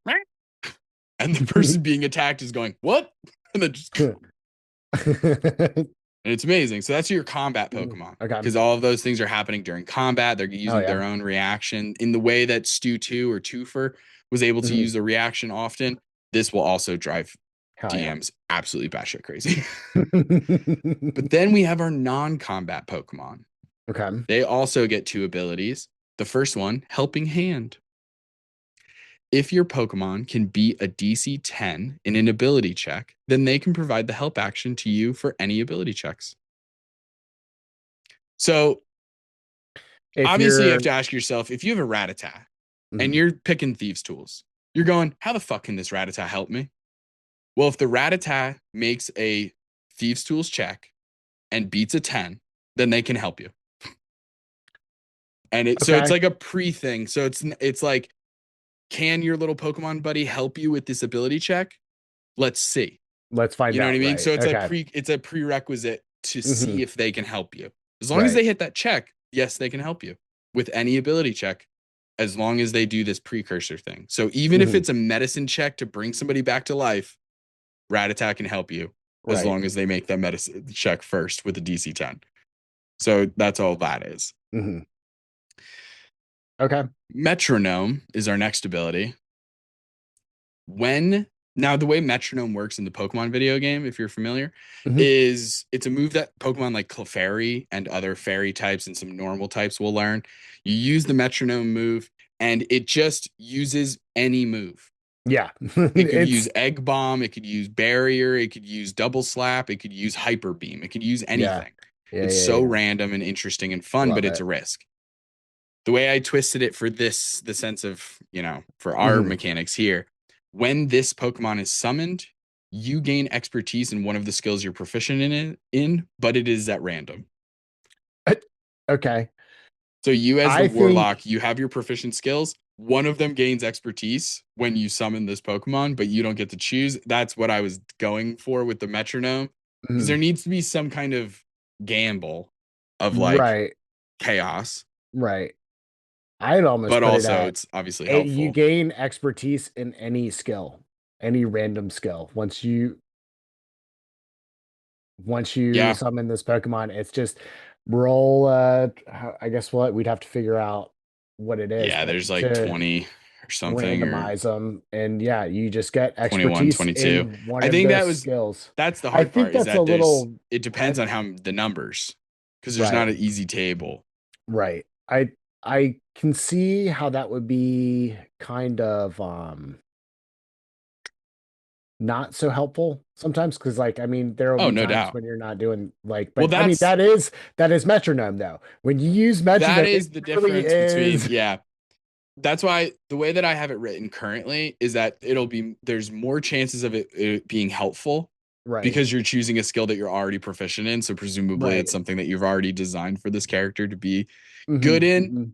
and the person being attacked is going, what? And then just, and it's amazing. So that's your combat Pokemon Okay. because all of those things are happening during combat. They're Oh using yeah. their own reaction in the way that Stu 2 or Twofer was able to Mhm. use a reaction often. This will also drive Hell yeah. DMs absolutely batshit crazy. But then we have our non combat Pokemon. Okay. They also get two abilities. The first one, Helping Hand. If your Pokemon can beat a DC 10 in an ability check, then they can provide the help action to you for any ability checks. So If obviously you you're have to ask yourself if you have a Rattata and Mhm. you're picking thieves tools, you're going, how the fuck can this Rattata help me? Well, if the Rattata makes a thieves tools check and beats a 10, then they can help you. And it's Okay, like a pre thing. So it's like, can your little Pokemon buddy help you with this ability check? Let's see. let's find You know what I out. mean? Right. So Okay. it's a prerequisite to Hmm. see if they can help you. As long as Right. they hit that check, yes, they can help you with any ability check, as long as they do this precursor thing. So even if Hmm. it's a medicine check to bring somebody back to life, Rattata can help you as Right. long as they make that medicine check first with a DC 10. So that's all that is. Hmm. Okay. Metronome is our next ability. When Now the way metronome works in the Pokemon video game, if you're familiar, Hmm. is it's a move that Pokemon like Clefairy and other fairy types and some normal types will learn. You use the metronome move and it just uses any move. Yeah. It could use It's egg bomb, it could use barrier, it could use double slap, it could use hyper beam, it could use yeah. anything. Yeah. It's Yeah. so Yeah. random and interesting and fun, but Love it's it. a risk. The way I twisted it for this, the sense of, for our Hmm. mechanics here, when this Pokemon is summoned, you gain expertise in one of the skills you're proficient but it is at random. Okay. So you as the I warlock, think you have your proficient skills. One of them gains expertise when you summon this Pokemon, but you don't get to choose. That's what I was going for with the metronome. Because there mhm. needs to be some kind of gamble of like Right. chaos, Right. I'd almost but put it also at it's obviously you helpful. gain expertise in any skill, any random skill. Once you Yeah. summon this Pokemon, it's just roll I guess what we'd have to figure out what it is, Yeah, but there's like to 20 or something or randomize them, and yeah, you just get 21, expertise 22. in one I of think the skills. that's the I hard think part is that's a that little it depends I on how the numbers because there's right, not an easy table. right. I can see how that would be kind of not so helpful sometimes because like I mean there will Oh, be no times doubt. when you're not doing like Well, but I mean that is metronome though. When you use that metronome, it is the really difference between, is yeah. That's why the way that I have it written currently is that there's more chances of it being helpful right. because you're choosing a skill that you're already proficient in. So presumably it's Right. something that you've already designed for this character to be good Hmm. in. Hmm.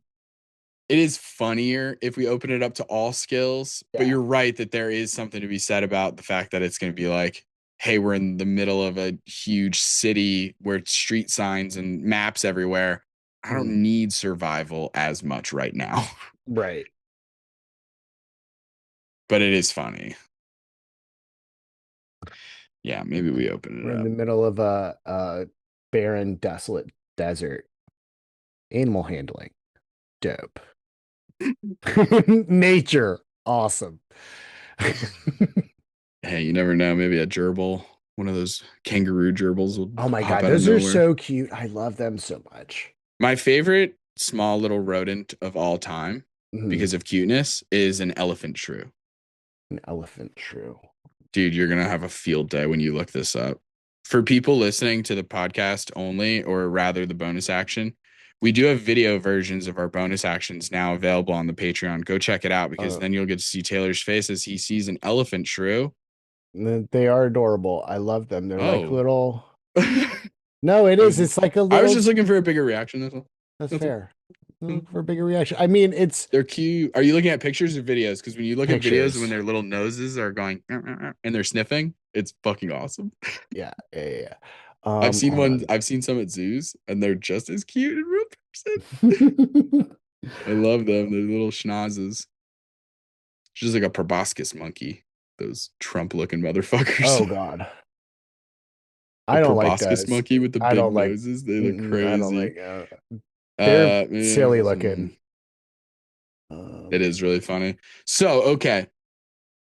It is funnier if we open it up to all skills, but Yeah. you're right that there is something to be said about the fact that it's going to be like, hey, we're in the middle of a huge city where it's street signs and maps everywhere. I Mhm. don't need survival as much right now, Right. but it is funny. Yeah, maybe we open We're it in up. the middle of a barren, desolate desert. Animal handling. Dope. Nature. Awesome. Hey, you never know. Maybe a gerbil, one of those kangaroo gerbils will Oh my pop God, out of those are nowhere. so cute. I love them so much. My favorite small little rodent of all time, Mhm. because of cuteness, is an elephant shrew. An elephant shrew. Dude, you're gonna have a field day when you look this up. For people listening to the podcast only, or rather the bonus action, we do have video versions of our bonus actions now available on the Patreon. Go check it out because Uh, then you'll get to see Taylor's face as he sees an elephant shrew. they are adorable. I love them. They're like Oh. little. I No, it was is. It's like a I was little. just looking for a bigger reaction. That's all. That's That's all. fair. For a bigger reaction. I mean, it's They're cute. Are you looking at pictures or videos? Because when you look at videos when pictures. their little noses are going and they're sniffing, it's fucking awesome. Yeah, yeah, yeah, yeah. I've Hold seen some at zoos, and they're just as cute in real person. on. I love them. They're little schnozzes. Just like a proboscis monkey. Those Trump-looking motherfuckers. Oh God. A I don't like proboscis those. monkey with the I big don't like. noses. They look I don't crazy. like. They're silly Hmm. looking. It Um, is really funny. So, okay.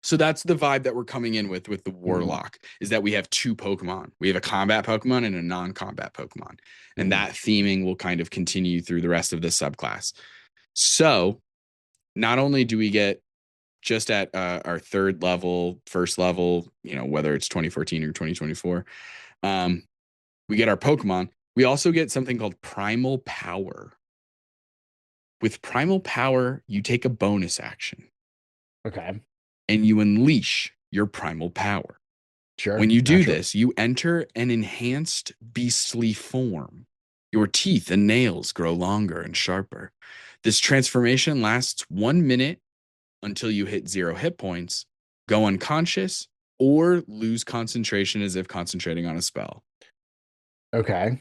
So that's the vibe that we're coming in with the mhm, Warlock is that we have two Pokemon. We have a combat Pokemon and a non-combat Pokemon. And mhm, that theming will kind of continue through the rest of this subclass. So not only do we get just at our third level, first level, whether it's 2014 or 2024, um, we get our Pokemon. We also get something called Primal Power. With Primal Power, you take a bonus action okay, and you unleash your Primal Power. When sure, you do naturally. this, you enter an enhanced beastly form. Your teeth and nails grow longer and sharper. This transformation lasts 1 minute until you hit 0 hit points, go unconscious, or lose concentration as if concentrating on a spell. Okay,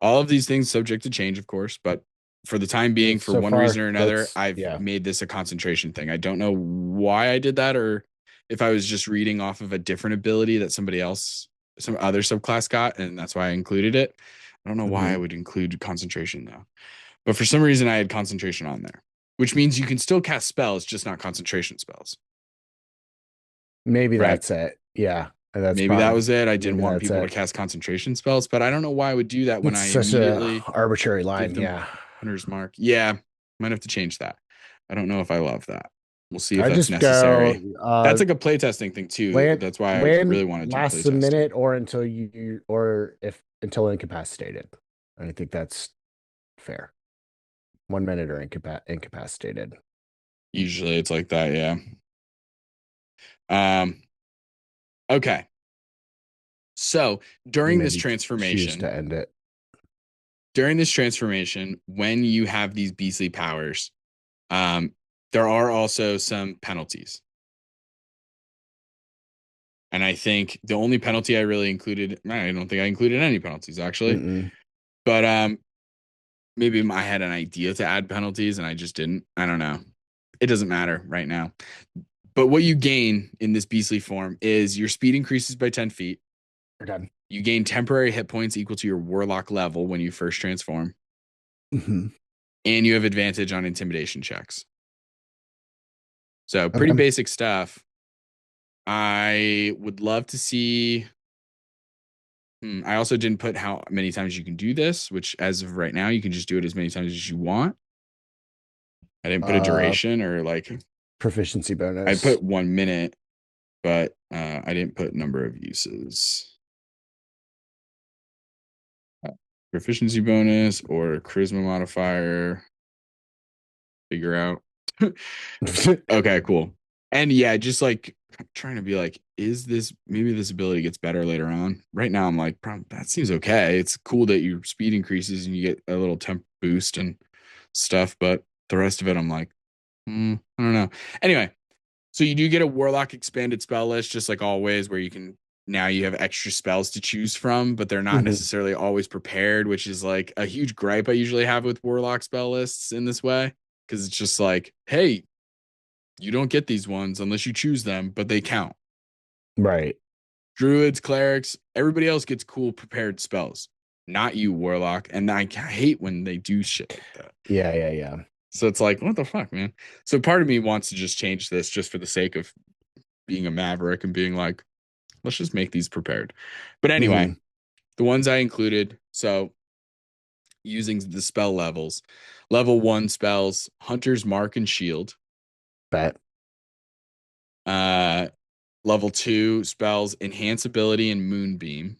All of these things subject to change, of course, but for the time being, for so one reason far or another, that's I've yeah. made this a concentration thing. I don't know why I did that or if I was just reading off of a different ability that some other subclass got, and that's why I included it. I don't know why I Hmm. would include concentration though. But for some reason, I had concentration on there, which means you can still cast spells, just not concentration spells, Maybe right? that's it. Yeah, that's Maybe that probably was it. I didn't maybe want that's people to it. cast concentration spells, but I don't know why I would do that when It's I such a immediately arbitrary give line. them Yeah, Hunter's Mark. Yeah, might have to change that. I don't know if I love that. We'll see if I that's just go necessary. That's like a playtesting thing too. land That's why I land really want to do lasts a playtesting. minute or until you or if until incapacitated. I think that's fair. 1 minute or incapacitated. Usually it's like that, yeah. Um, okay. So during this Maybe choose transformation, to end it. when you have these beastly powers, um, there are also some penalties. And I think the only penalty I really included, I don't think I included any penalties actually, Mm-mm. but maybe I had an idea to add penalties and I just didn't. I don't know. It doesn't matter right now. But what you gain in this beastly form is your speed increases by 10 feet. Okay. You gain temporary hit points equal to your warlock level when you first transform, Hmm. and you have advantage on intimidation checks. So pretty Okay. basic stuff. I would love to see. I also didn't put how many times you can do this, which as of right now, you can just do it as many times as you want. I didn't put a Uh, duration or like proficiency I bonus. put 1 minute, but I didn't put number of uses. Uh, Proficiency bonus or charisma modifier. Figure out. Okay, cool. And yeah, just like trying to be like, is this maybe this ability gets better later on? Right now, I'm like, that seems okay. It's cool that your speed increases and you get a little temp boost and stuff, but the rest of it, I'm like, I don't know. Anyway, so you do get a Warlock expanded spell list, just like always, where you can now you have extra spells to choose from, but they're not Mhm. necessarily always prepared, which is like a huge gripe I usually have with Warlock spell lists in this way. Because it's just like, hey, you don't get these ones unless you choose them, but they count. Right. Druids, clerics, everybody else gets cool prepared spells, not you, Warlock. And I hate when they do shit like that. Yeah, yeah, yeah. So it's like, what the fuck, man? So part of me wants to just change this just for the sake of being a maverick and being like, let's just make these prepared. But anyway, Hmm. the ones I included, so using the spell levels, level 1 spells, Hunter's Mark and Shield. Bet. Uh, Level 2 spells, Enhance Ability and Moonbeam.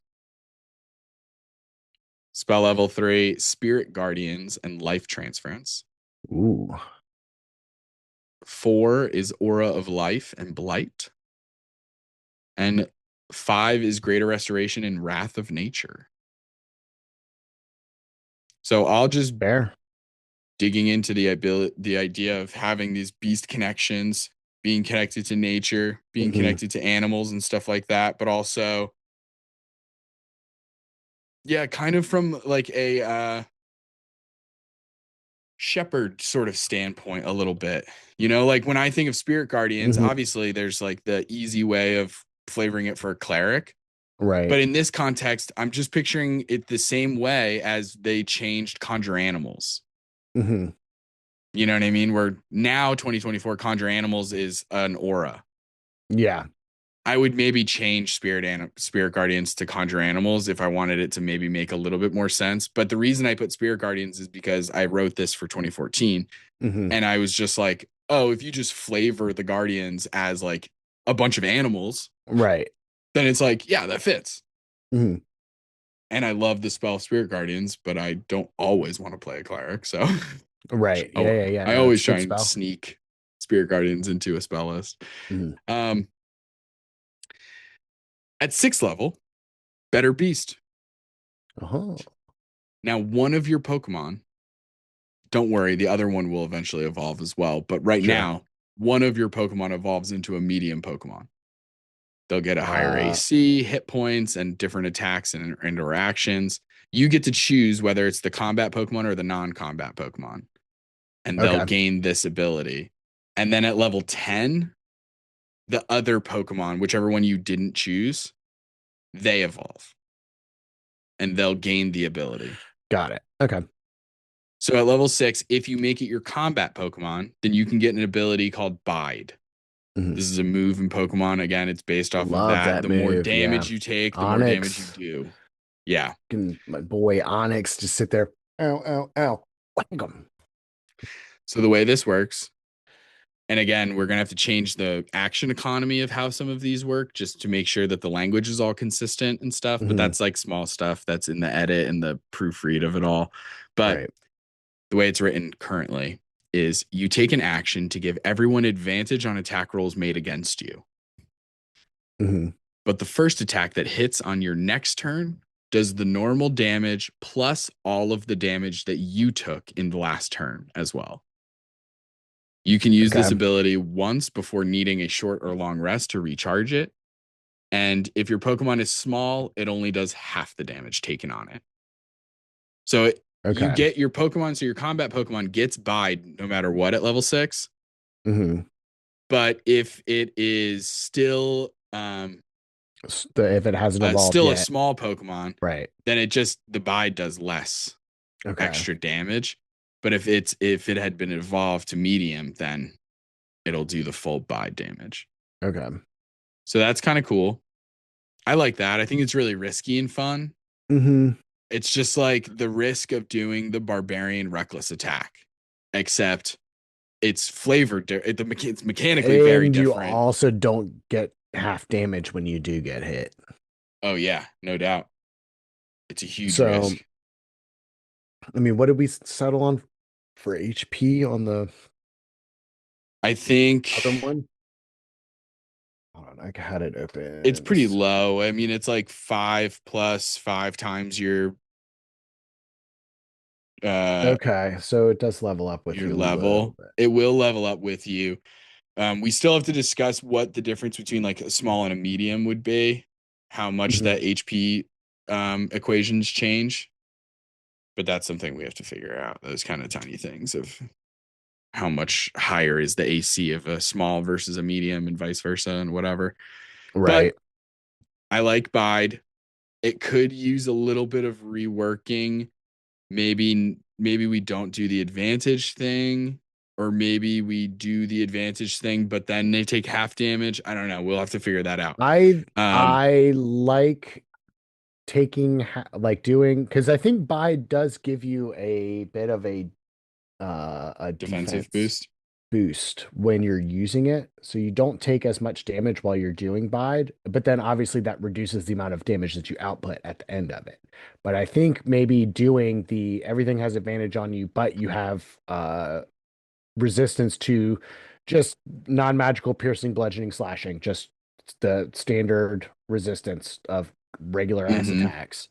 Spell level 3, Spirit Guardians and Life Transference. Ooh. 4 is Aura of Life and Blight. And 5 is Greater Restoration and Wrath of Nature. So I'll just Fair. digging into the idea of having these beast connections, being connected to nature, being Hmm. connected to animals and stuff like that, but also, yeah, kind of from like a shepherd sort of standpoint a little bit. Like when I think of spirit guardians, Hmm. obviously there's like the easy way of flavoring it for a cleric. Right. But in this context, I'm just picturing it the same way as they changed conjure animals. Hmm. You know what I mean? Where now 2024 conjure animals is an aura. Yeah. I would maybe change spirit guardians to conjure animals if I wanted it to maybe make a little bit more sense. But the reason I put spirit guardians is because I wrote this for 2014 Hmm. and I was just like, oh, if you just flavor the guardians as like a bunch of animals, Right. then it's like, yeah, that fits. Hmm. And I love the spell spirit guardians, but I don't always want to play a cleric. So Right. Yeah, yeah, yeah. I No, it's always a try good and spell. sneak spirit guardians into a spell list. Hmm. Um, at 6th level, better beast. Uh-huh. Now, one of your Pokemon, don't worry, the other one will eventually evolve as well. But right Sure. now, one of your Pokemon evolves into a medium Pokemon. They'll get a higher Uh, AC, hit points, and different attacks and interactions. You get to choose whether it's the combat Pokemon or the non combat Pokemon, and they'll okay. gain this ability. And then at level 10, the other Pokemon, whichever one you didn't choose, they evolve and they'll gain the ability. Got it. Okay. So at level 6, if you make it your combat Pokemon, then you can get an ability called Bide. Hmm. This is a move in Pokemon. Again, it's based off of Love that. that The more move. Yeah. damage you take, the more damage you Onyx. do. Yeah. Can my boy Onyx just sit there? Ow, ow, ow. Whack 'em. So the way this works, and again, we're going to have to change the action economy of how some of these work just to make sure that the language is all consistent and stuff. But Hmm. that's like small stuff that's in the edit and the proofread of it all. But Right. the way it's written currently is you take an action to give everyone advantage on attack rolls made against you. Hmm. But the first attack that hits on your next turn does the normal damage plus all of the damage that you took in the last turn as well. You can use this Okay. ability once before needing a short or long rest to recharge it. And if your Pokemon is small, it only does half the damage taken on it. So you Okay. get your Pokemon, so your combat Pokemon gets Bide no matter what at level 6. Hmm. But if it is still If it hasn't evolved still a yet. small Pokemon, Right. then it just the Bide does less Okay. extra damage. But if it had been evolved to medium, then it'll do the full Bide damage. Okay. So that's kind of cool. I like that. I think it's really risky and fun. Hmm. It's just like the risk of doing the barbarian reckless attack, except it's flavored. It's mechanically very And you different. also don't get half damage when you do get hit. Oh yeah, no doubt. It's a huge So, risk. I mean, what did we settle on for HP on the I think other one? Hold on, I had it it's open. pretty low. I mean, it's like 5 plus 5 times uh Okay, so it does level up with your you a little level. bit. It will level up with you. We still have to discuss what the difference between like a small and a medium would be, how much Mhm. that HP equations change, but that's something we have to figure out. Those kind of tiny things of how much higher is the AC of a small versus a medium and vice versa and whatever. But Right. I like Bide. It could use a little bit of reworking. Maybe we don't do the advantage thing, or maybe we do the advantage thing, but then they take half damage. I don't know. We'll have to figure that out. I Um, I like taking like doing because I think Bide does give you a bit of a defensive defense boost. boost when you're using it. So you don't take as much damage while you're doing Bide, but then obviously that reduces the amount of damage that you output at the end of it. But I think maybe doing the everything has advantage on you, but you have resistance to just non-magical piercing, bludgeoning, slashing, just the standard resistance of regular ass Hmm. attacks.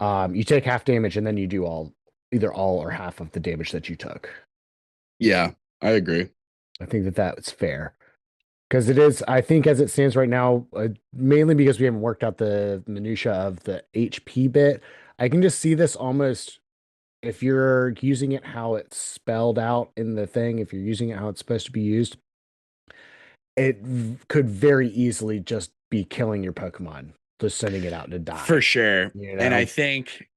You take half damage and then you do either all or half of the damage that you took. Yeah, I agree. I think that that's fair because it is. I think as it stands right now, mainly because we haven't worked out the minutia of the HP bit. I can just see this almost if you're using it how it's spelled out in the thing. If you're using it how it's supposed to be used, could very easily just be killing your Pokemon, just sending it out to For die. sure. You And I know? think,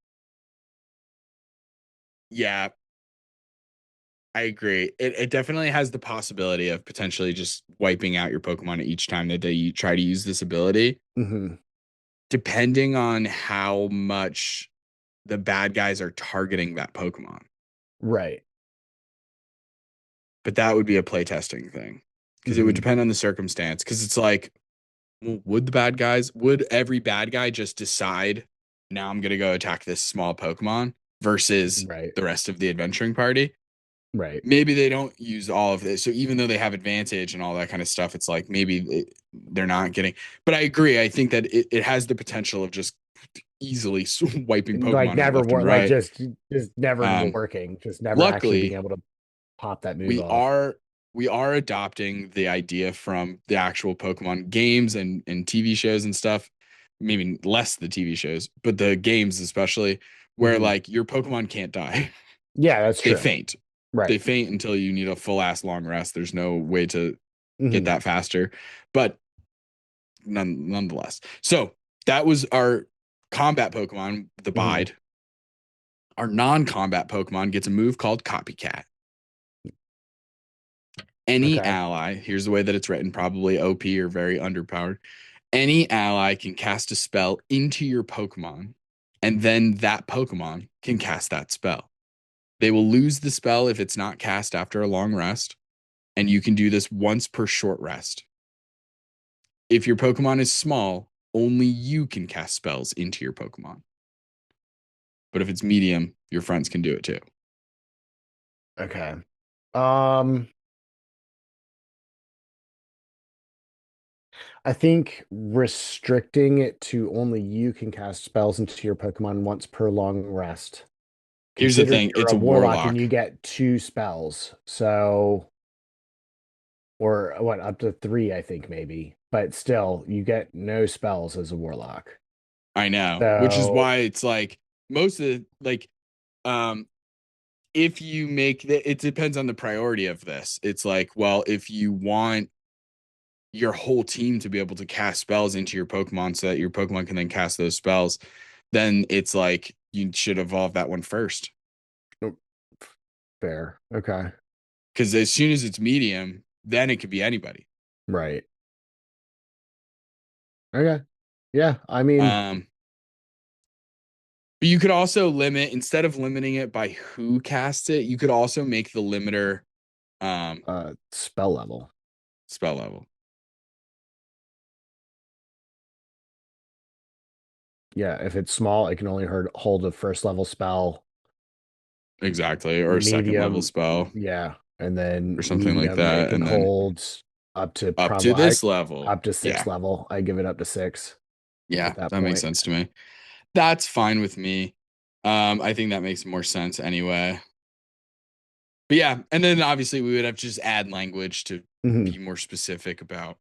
yeah, I agree. It definitely has the possibility of potentially just wiping out your Pokemon each time that they try to use this ability, Hmm. depending on how much the bad guys are targeting that Pokemon. Right. But that would be a playtesting thing because it would Hmm. depend on the circumstance. Because it's like, well, would every bad guy just decide, now I'm going to go attack this small Pokemon versus Right. the rest of the adventuring party? Right. Maybe they don't use all of this. So even though they have advantage and all that kind of stuff, it's like maybe they're not getting. But I agree. I think that it has the potential of just easily wiping Like Pokemon out never left and work, like right. just never Um, working, just never actually being Luckily, able to pop that move we off. are we are adopting the idea from the actual Pokemon games and TV shows and stuff. Maybe less the TV shows, but the games especially, where Hmm. like your Pokemon can't die. Yeah, that's They true. faint. They Right. faint until you need a full ass long rest. There's no way to get Hmm. that faster. But nonetheless. So that was our combat Pokemon, the Hmm. Bide. Our non-combat Pokemon gets a move called Copycat. Any Okay. ally, here's the way that it's written, probably OP or very underpowered. Any ally can cast a spell into your Pokemon, and then that Pokemon can cast that spell. They will lose the spell if it's not cast after a long rest, and you can do this once per short rest. If your Pokemon is small, only you can cast spells into your Pokemon. But if it's medium, your friends can do it too. Okay. Um, I think restricting it to only you can cast spells into your Pokemon once per long rest. Here's the Considering thing, you're it's a a warlock and warlock. you get two spells, so or what, up to three, I think maybe. But still, you get no spells as a warlock. I know, which is So, why it's like most of the like um if you make the, it depends on the priority of this. It's like, well, if you want your whole team to be able to cast spells into your Pokemon so that your Pokemon can then cast those spells, then it's like you should evolve that one first. oh, fair. Okay. Because as soon as it's medium, then it could be anybody. Right. Okay. Yeah. I mean, Um, but you could also limit, instead of limiting it by who casts it, you could also make the limiter Spell level. spell level. Yeah, if it's small, it can only hold a first level spell. Exactly. Or a second level Medium, spell yeah, and then or something like medium, it that. can And then hold up to up to probably this level. up to six Yeah. level. I give it up to six at Yeah. that That makes point. sense to me. That's fine with me. I think that makes more sense anyway. But yeah, and then obviously we would have to just add language to Hmm. be more specific about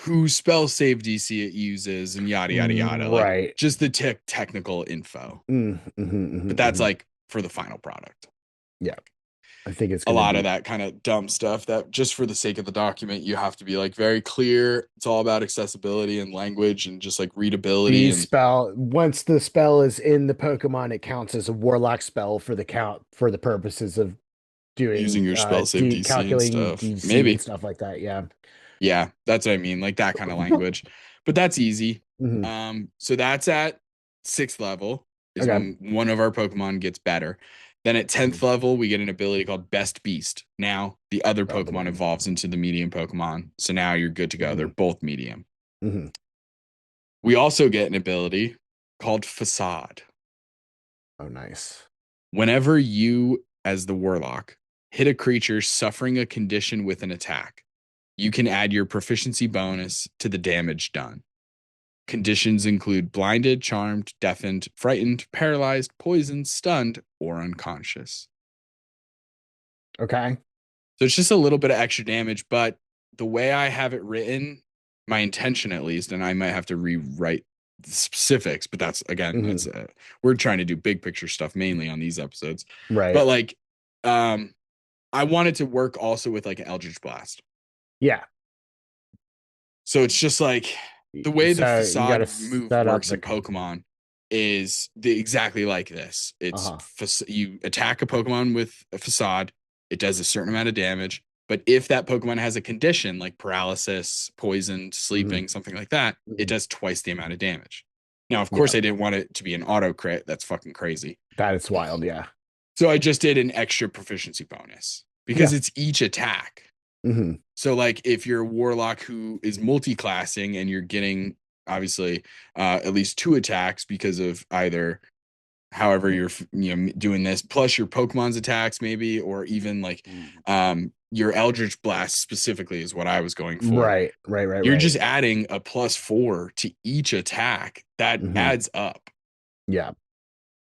whose spell save DC it uses and yada yada yada. Like Right. just the technical info. But that's Hmm. like for the final product. Yeah, I think it's A gonna lot of be that kind of dumb stuff that just for the sake of the document, you have to be like very clear. It's all about accessibility and language and just like readability these and spell. Once the spell is in the Pokemon, it counts as a Warlock spell for the count for the purposes of using doing your spell save D DC and calculating stuff. DC and Maybe. stuff like that. Yeah. Yeah, that's what I mean. Like that kind of language. But that's easy. Hmm. So that's at sixth level is Okay. when one of our Pokemon gets better. Then at 10th Mhm. level, we get an ability called Best Beast. Now the other Oh, the Pokemon one. evolves into the medium Pokemon. So now you're good to go. They're Hmm. both medium. Hmm. We also get an ability called Facade. Oh, nice. Whenever you, as the Warlock, hit a creature suffering a condition with an attack, you can add your proficiency bonus to the damage done. Conditions include blinded, charmed, deafened, frightened, paralyzed, poisoned, stunned, or unconscious. Okay. So it's just a little bit of extra damage, but the way I have it written, my intention at least, and I might have to rewrite the specifics, but that's again, Hmm. we're trying to do big picture stuff mainly on these episodes. Right. But like, um, I wanted to work also with like an Eldritch Blast. Yeah. So it's just like the way the So you got to facade move set up works the. in Pokemon is exactly like this. It's Uh-huh. you attack a Pokemon with a facade, it does a certain amount of damage. But if that Pokemon has a condition like paralysis, poisoned, Hmm. sleeping, something like that, it Hmm. does twice the amount of damage. Now, of Yeah. course, I didn't want it to be an auto crit. That's fucking crazy. That is wild. Yeah. So I just did an extra proficiency bonus because Yeah. it's each attack. Hmm. So like if you're a warlock who is multi-classing and you're getting obviously at least two attacks because of either however you're doing this plus your Pokemon's attacks maybe or even like your Eldritch Blast specifically is what I was going for. Right. Right. Right. You're Right. just adding a +4 to each attack. That Hmm. adds up. Yeah.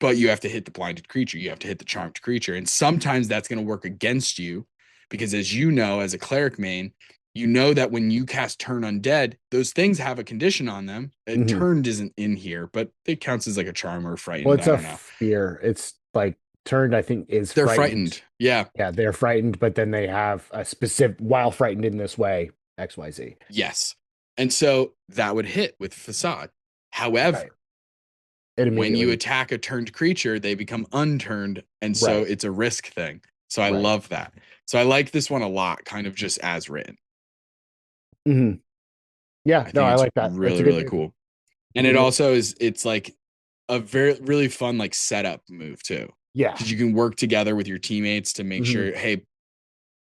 But you have to hit the blinded creature, you have to hit the charmed creature, and sometimes that's going to work against you because as you know as a cleric main, you know that when you cast turn undead, those things have a condition on them. Hmm. Turned isn't in here, but it counts as like a charm or Well, frightened. it's I a don't know. fear. It's like turned, I think, is They're frightened. frightened. Yeah. Yeah, they're frightened, but then they have a specific while frightened in this way, XYZ. Yes. And so that would hit with facade. Right. However, It when you immediately. attack a turned creature, they become unturned. And so Right. it's a risk thing. So I Right. love that. So I like this one a lot, kind of just as written. Hmm. Yeah, I no, think I it's like that. That's really, a good really move. cool. It's a And it good move. also is, it's like a very, really fun, like setup move too. Yeah. Cause you can work together with your teammates to make Hmm. sure, hey,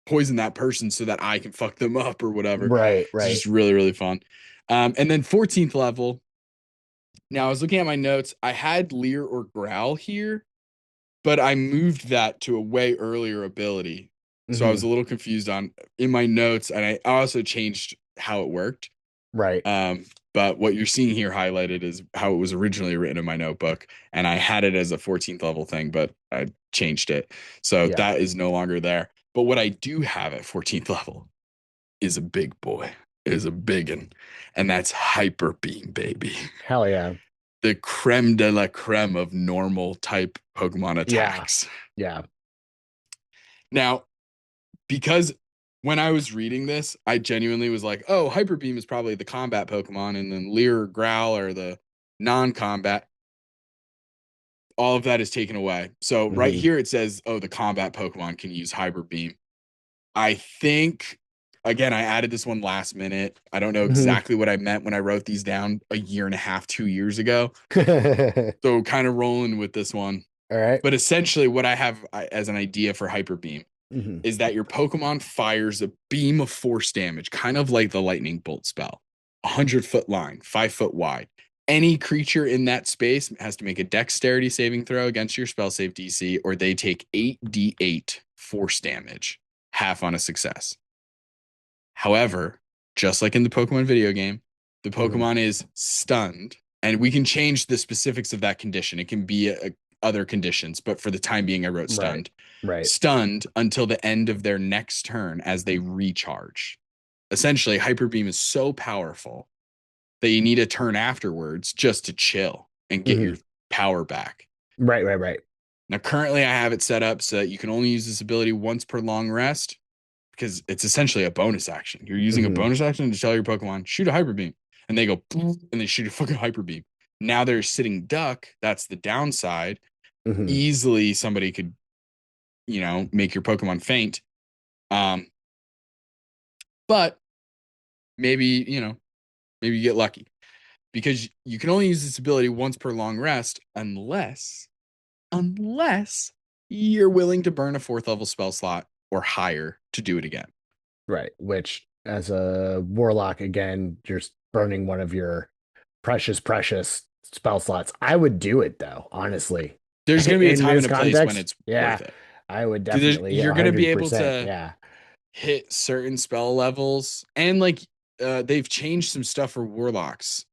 poison that person so that I can fuck them up or whatever. Right. It's Right. just really, really fun. And then 14th level. Now I was looking at my notes. I had Leer or Growl here, but I moved that to a way earlier ability. So I was Hmm. a little confused on in my notes, and I also changed how it worked. Right. Um, but what you're seeing here highlighted is how it was originally written in my notebook, and I had it as a 14th level thing, but I changed it. So Yeah. that is no longer there. But what I do have at 14th level is a big boy, is a big one, and that's Hyper Beam, baby. Hell yeah. The creme de la creme of normal type Pokemon Yeah. attacks. Yeah. Now, because when I was reading this, I genuinely was like, oh, Hyper Beam is probably the combat Pokemon, and then Leer or Growl are the non combat. All of that is taken away. So right Hmm. here it says, oh, the combat Pokemon can use Hyper Beam. I think, again, I added this one last minute. I don't know Hmm. exactly what I meant when I wrote these down a year and a half, 2 years ago. All So kind of rolling with this one. right. But essentially, what I have as an idea for Hyper Beam Hmm. is that your Pokemon fires a beam of force damage, kind of like the lightning bolt spell, 100-foot line, 5 foot wide. Any creature in that space has to make a dexterity saving throw against your spell save DC, or they take 8d8 force damage, half on a success. However, just like in the Pokemon video game, the Hmm. Pokemon is stunned, and we can change the specifics of that condition. It can be other conditions, but for the time being, I wrote Right. stunned. Right. Stunned until the end of their next turn as they recharge. Essentially, Hyper Beam is so powerful that you need a turn afterwards just to chill and get Hmm. your power back. Right. Right. Right. Now, currently, I have it set up so that you can only use this ability once per long rest because it's essentially a bonus action. You're using a Hmm. bonus action to tell your Pokemon, shoot a Hyper Beam. And they go, and they shoot a fucking Hyper Beam. Now they're sitting duck. That's the downside. Hmm. Easily, somebody could, make your Pokemon faint. Um, but maybe, maybe you get lucky because you can only use this ability once per long rest unless you're willing to burn a fourth level spell slot or higher to do it again. Right. Which, as a warlock, again, you're burning one of your precious spell slots. I would do it though, honestly. There's going to be a In time and this a place when context, it's yeah, worth it. I would Because definitely you're going to be able 100%. to Yeah. hit certain spell levels, and like they've changed some stuff for warlocks.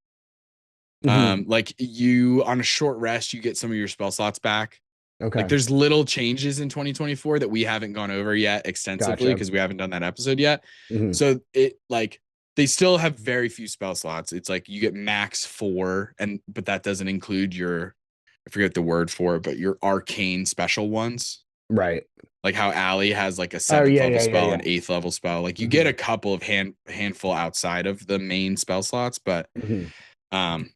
Hmm. Like you on a short rest, you get some of your spell slots back. Like Okay. there's little changes in 2024 that we haven't gone over yet extensively Gotcha. because we haven't done that episode yet. Hmm. So it like they still have very few spell slots. It's like you get max 4, but that doesn't include your, I forget the word for it, but your arcane special ones. Right. Like how Allie has like a Oh, seventh yeah, level yeah, yeah, spell and yeah. eighth level spell. Like you get Hmm. a couple of handful outside of the main spell slots, Hmm. um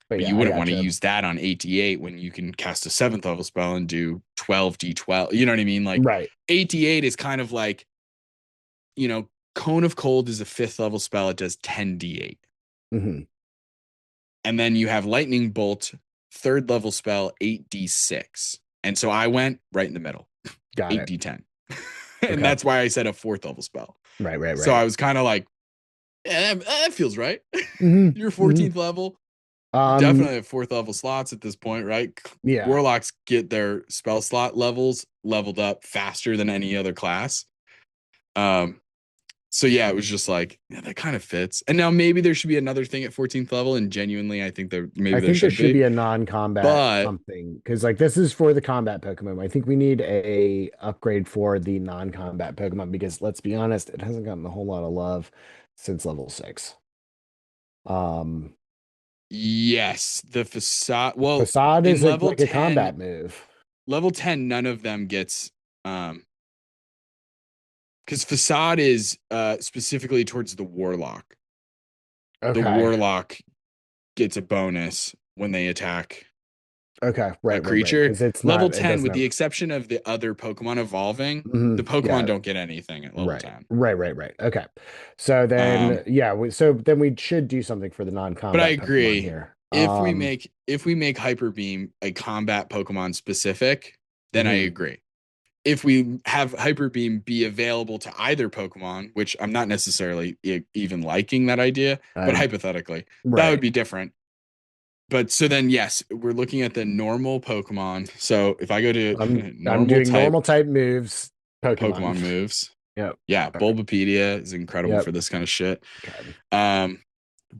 But but yeah, you I wouldn't want to gotcha. use that on 8d8 when you can cast a seventh level spell and do 12d12. You know what I mean? Like Right. 8d8 is kind of like, Cone of Cold is a fifth level spell. It does 10d8. Hmm. And then you have Lightning Bolt, third level spell, 8d6. And so I went right in the middle, Got it. 8d10. And Okay. that's why I said a fourth level spell. Right, right, So I right. was kind of like, that feels right. Hmm. You're Hmm. 14th level. Um, Definitely have fourth level slots at this point, right? yeah. Warlocks get their spell slot levels leveled up faster than any other class. Um, so yeah, it was just like, yeah, that kind of fits. And now maybe there should be another thing at 14th level, and genuinely, I think I maybe there think there should should be. be a non-combat But something because like this is for the combat Pokemon. I think we need a upgrade for the non-combat Pokemon because let's be honest, it hasn't gotten a whole lot of love since level 6. Um, yes, the facade. Well, Facade in is a, level like a 10, combat move. level 10, none of them gets because facade is specifically towards the warlock. The Okay. warlock gets a bonus when they attack Okay. a Right, right, right. creature. Because it's Level not, it 10, doesn't with the have. exception of the other Pokemon evolving, the Mhm. Pokemon Yeah. don't get anything at level Right. 10. Right, right, right. Okay. So then, Um, yeah, so then we should do something for the but I non-combat Pokemon agree. here. If we make Hyper Beam a combat Pokemon specific, then I Mhm. agree. If we have Hyper Beam be available to either Pokemon, which I'm not necessarily even liking that idea, but I hypothetically, that would Right. be different. But so then, yes, we're looking at the normal Pokemon. So if I go to I'm normal doing type normal type moves, Pokemon. Pokemon moves, Yep. yeah, Okay. Bulbapedia is incredible Yep. for this kind of shit. Okay. Um,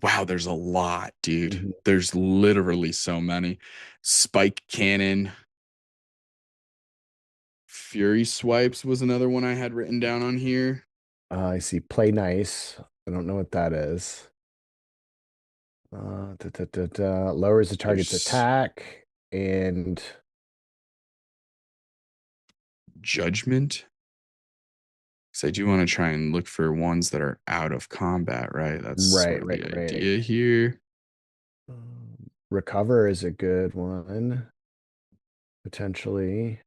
wow, there's a lot, dude. Mhm. There's literally so many. Spike Cannon, Fury Swipes was another one I had written down on here. I see play nice. I don't know what that is. Lowers the target's There's attack and Judgment. Because I do want to try and look for ones that are out of combat, right? That's sort right, of right, the right. idea here. Recover is a good one, potentially.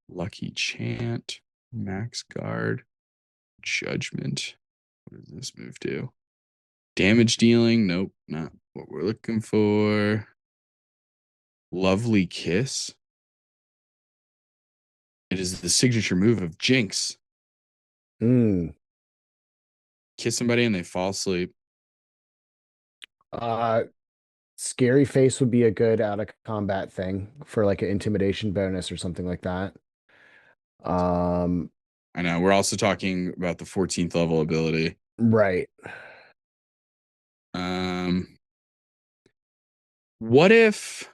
Lucky Chant, Max Guard, Judgment. What does this move do? Damage dealing? Nope, not what we're looking for. Lovely Kiss. It It is the signature move of Jinx. Mm. Kiss somebody and they fall asleep. Uh, Scary face would be a good out of combat thing for like an intimidation bonus or something like that. Um, I know. We're also talking about the 14th level ability. right. Um, what if,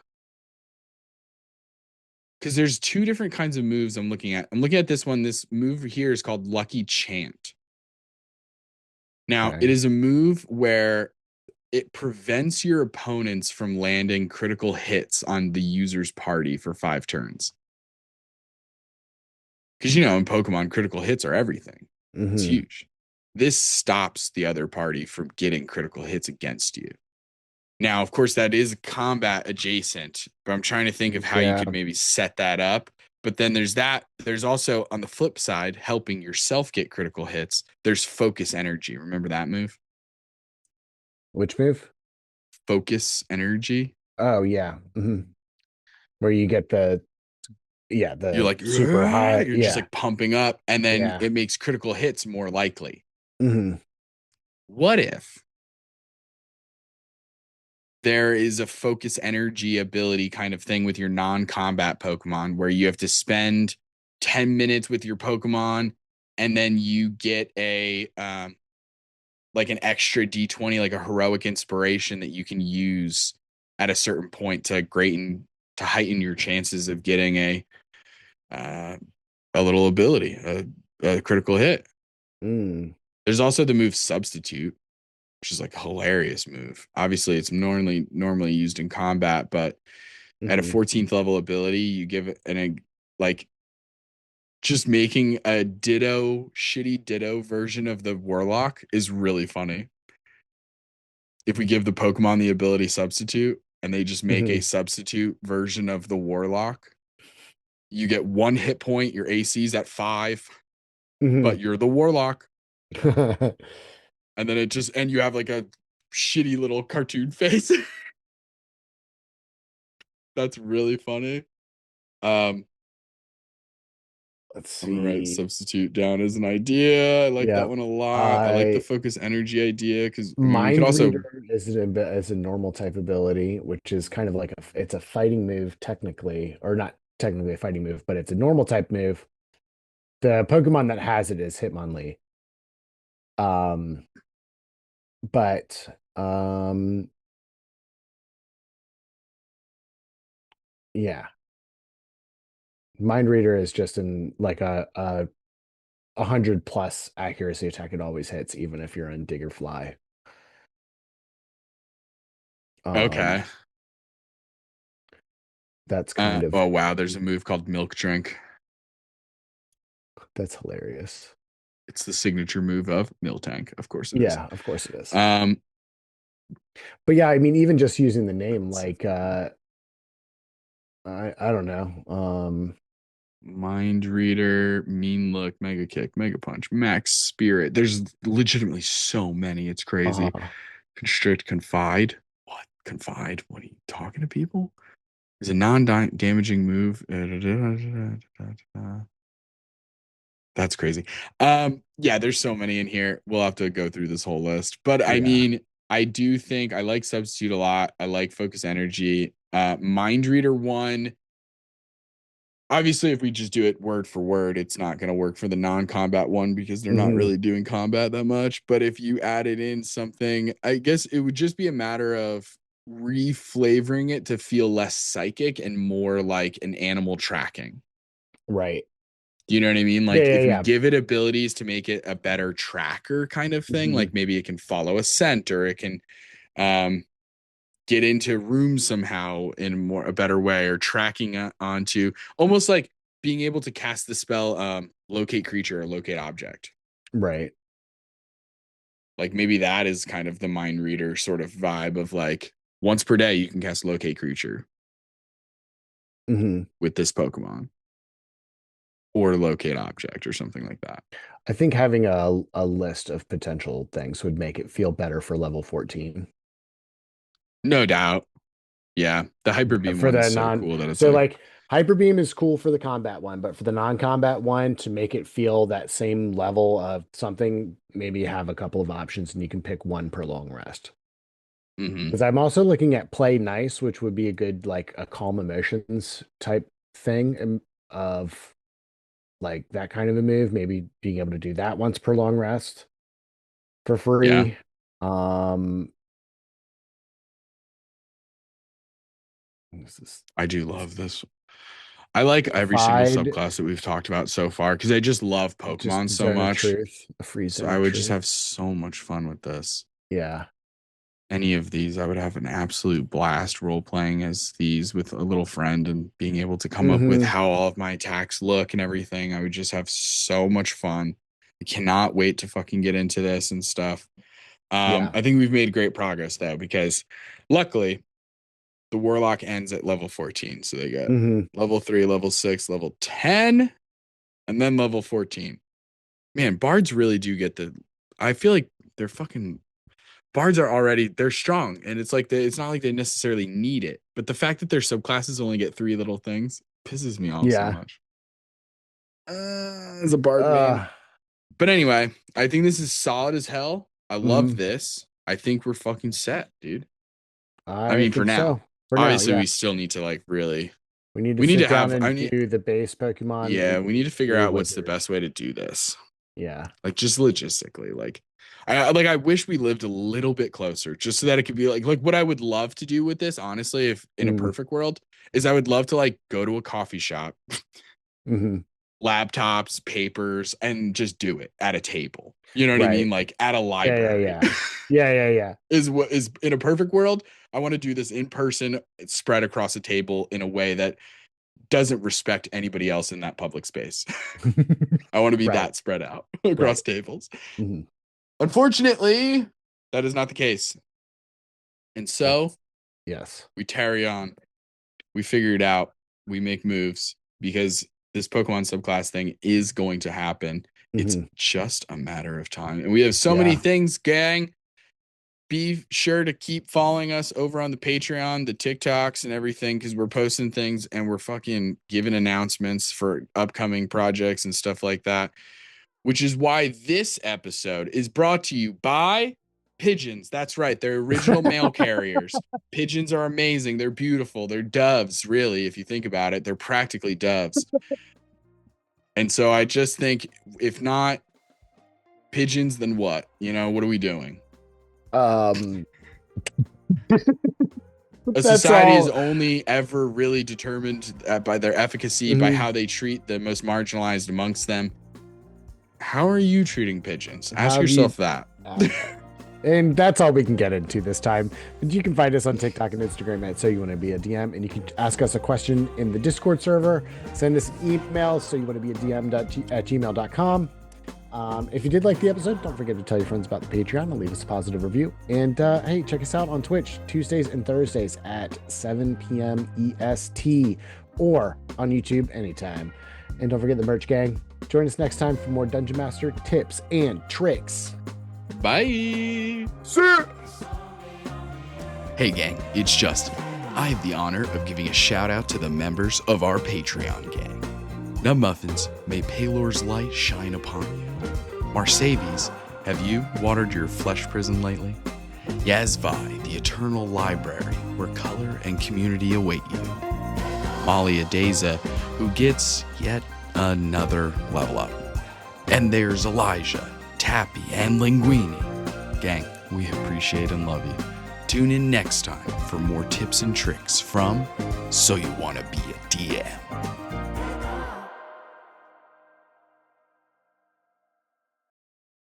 because there's two different kinds of moves I'm looking at. I'm looking at this one. This move here is called Lucky Chant. Now, it Okay. is a move where it prevents your opponents from landing critical hits on the user's party for 5 turns. Because, in Pokemon, critical hits are everything, it's Hmm. huge. This stops the other party from getting critical hits against you. Now, of course, that is combat adjacent, but I'm trying to think of how you Yeah. could maybe set that up. But then there's that. There's also on the flip side, helping yourself get critical hits. There's focus energy. Remember that move? Which move? Focus energy. Oh yeah. Where you get You're the like, super high. you're just Yeah. like pumping up, and then Yeah. it makes critical hits more likely. Hmm. What if there is a focus energy ability kind of thing with your non-combat Pokemon where you have to spend 10 minutes with your Pokemon and then you get a like an extra D20, like a heroic inspiration that you can use at a certain point to heighten your chances of getting uh, a little ability, a critical hit. Mm. There's also the move substitute, which is like a hilarious move. Obviously, it's normally used in combat, but at a Hmm. 14th level ability, you give it like just making a shitty ditto version of the Warlock is really funny. If we give the Pokemon the ability substitute and they just make a Hmm. substitute version of the Warlock, you get 1 hit point, your AC's at 5, Hmm. but you're the Warlock. And then and you have like a shitty little cartoon face. That's really funny. Um, Let's I'm gonna write see. substitute down as an idea. I like that Yeah. one a lot. I like the I focus energy idea because I mean we could Mind also Reader is a normal type ability, which is kind of like it's a fighting move technically, or not technically a fighting move, but it's a normal type move. The Pokemon that has it is Hitmonlee. Um, but yeah, Mind Reader is just in like a 100+ accuracy attack. It always hits, even if you're in Dig or Fly. Um, okay. that's kind of Oh wow, there's a move called Milk Drink. that's hilarious. It's the signature move of Miltank. Of course it is. Yeah, of course it is. Um, But yeah, I mean, even just using the name, like I don't know. Mind Reader, Mean Look, Mega Kick, Mega Punch, Max Spirit. There's legitimately so many. It's crazy. Uh, Constrict, Confide. What? Confide? What are you talking to people? Is a non-damaging move. That's crazy. Yeah, there's so many in here. We'll have to go through this whole list. But I yeah. mean, I do think I like substitute a lot. I like focus energy. Mind Reader one. Obviously, if we just do it word for word, it's not going to work for the non-combat one because they're not Hmm. really doing combat that much. But if you added in something, I guess it would just be a matter of reflavoring it to feel less psychic and more like an animal tracking. Right. Do you know what I mean? Yeah, Like yeah, if we yeah. give it abilities to make it a better tracker kind of thing, Hmm. like maybe it can follow a scent or it can um, get into rooms somehow in a better way or tracking onto almost like being able to cast the spell locate creature or locate object. Right. Like maybe that is kind of the mind reader sort of vibe of like once per day you can cast locate creature Hmm. with this Pokemon or locate object or something like that. I think having a list of potential things would make it feel better for level 14. No doubt. Yeah. The Hyper Beam For one is the so non, cool that it's so like like Hyper beam is cool for the combat one, but for the non-combat one, to make it feel that same level of something, maybe have a couple of options and you can pick one per long rest. Hmm. Because I'm also looking at play nice, which would be a good like a calm emotions type thing of like that kind of a move. Maybe being able to do that once per long rest for Yeah, free. Um, this is I do love this. I like every single Defied, subclass that we've talked about so far because I just love just Pokemon so Zone of much. Truth, a free So Zone I of would just Truth. have so much fun with this. Yeah. Any of these, I would have an absolute blast role playing as these with a little friend and being able to come up with Mm-hmm. how all of my attacks look and everything. I would just have so much fun. I cannot wait to fucking get into this and stuff. Yeah. I think we've made great progress though, because luckily the Warlock ends at level 14. So they got Mm-hmm. level 3, level 6, level 10, and then level 14. Man, bards really do get the. I feel like they're fucking. Bards are already, they're strong. And it's like, it's not like they necessarily need it. But the fact that their subclasses only get 3 little things pisses me off so Yeah. much. As a bard main. Uh, But anyway, I think this is solid as hell. I love mhm. this. I think we're fucking set, dude. I I mean, for think now. so. For now, Obviously, yeah. we still need to like really, We need to we need sit to down have, and do the base Pokemon and yeah, we need to figure do out what's the wizard. best way to do this. Yeah. Like just logistically, like I wish we lived a little bit closer just so that it could be like what I would love to do with this, honestly, if in a Mm-hmm. perfect world, is I would love to like go to a coffee shop, Mm-hmm. laptops, papers, and just do it at a table. You know what I Right. mean? Like at a Yeah, yeah, library. yeah. Yeah, yeah, yeah. Is what is in a perfect world. I want to do this in person, spread across a table in a way that doesn't respect anybody else in that public space. I want to be Right. that spread out Right. across tables. Mm-hmm. Unfortunately, that is not the case. And so It's yes. we tarry on. We figure it out. We make moves because this Pokemon subclass thing is going to happen. It's Mm-hmm. just a matter of time. And we have so many Yeah. things, gang. Be sure to keep following us over on the Patreon, the TikToks, and everything because we're posting things and we're fucking giving announcements for upcoming projects and stuff like that, which is why this episode is brought to you by pigeons. That's right. They're original mail carriers. Pigeons are amazing. They're beautiful. They're doves, really, if you think about it. They're practically doves. And so I just think if not pigeons, then what? What are we doing? Um, A that's society is all. only ever really determined by their efficacy, by Mhm. how they treat the most marginalized amongst them. How are you treating pigeons? How Ask have you? yourself that. Uh, and that's all we can get into this time. But you can find us on TikTok and Instagram at So You Want to Be a DM, and you can ask us a question in the Discord server. Send us an email, so you want to be a DM at gmail.com. If you did like the episode, don't forget to tell your friends about the Patreon and leave us a positive review. And hey, check us out on Twitch Tuesdays and Thursdays at 7 p.m. EST or on YouTube anytime. And don't forget the merch gang. Join us next time for more Dungeon Master tips and tricks. Bye. Sir. Hey, gang, it's Justin. I have the honor of giving a shout out to the members of our Patreon gang. Nubmuffins, may Palor's light shine upon you. Marsavies, have you watered your flesh prison lately? Yazvi, the eternal library where color and community await you. Molly Adeza, who gets yet another level up. And there's Elijah, Tappy, and Linguini. Gang, we appreciate and love you. Tune in next time for more tips and tricks from So You Want to Be a DM.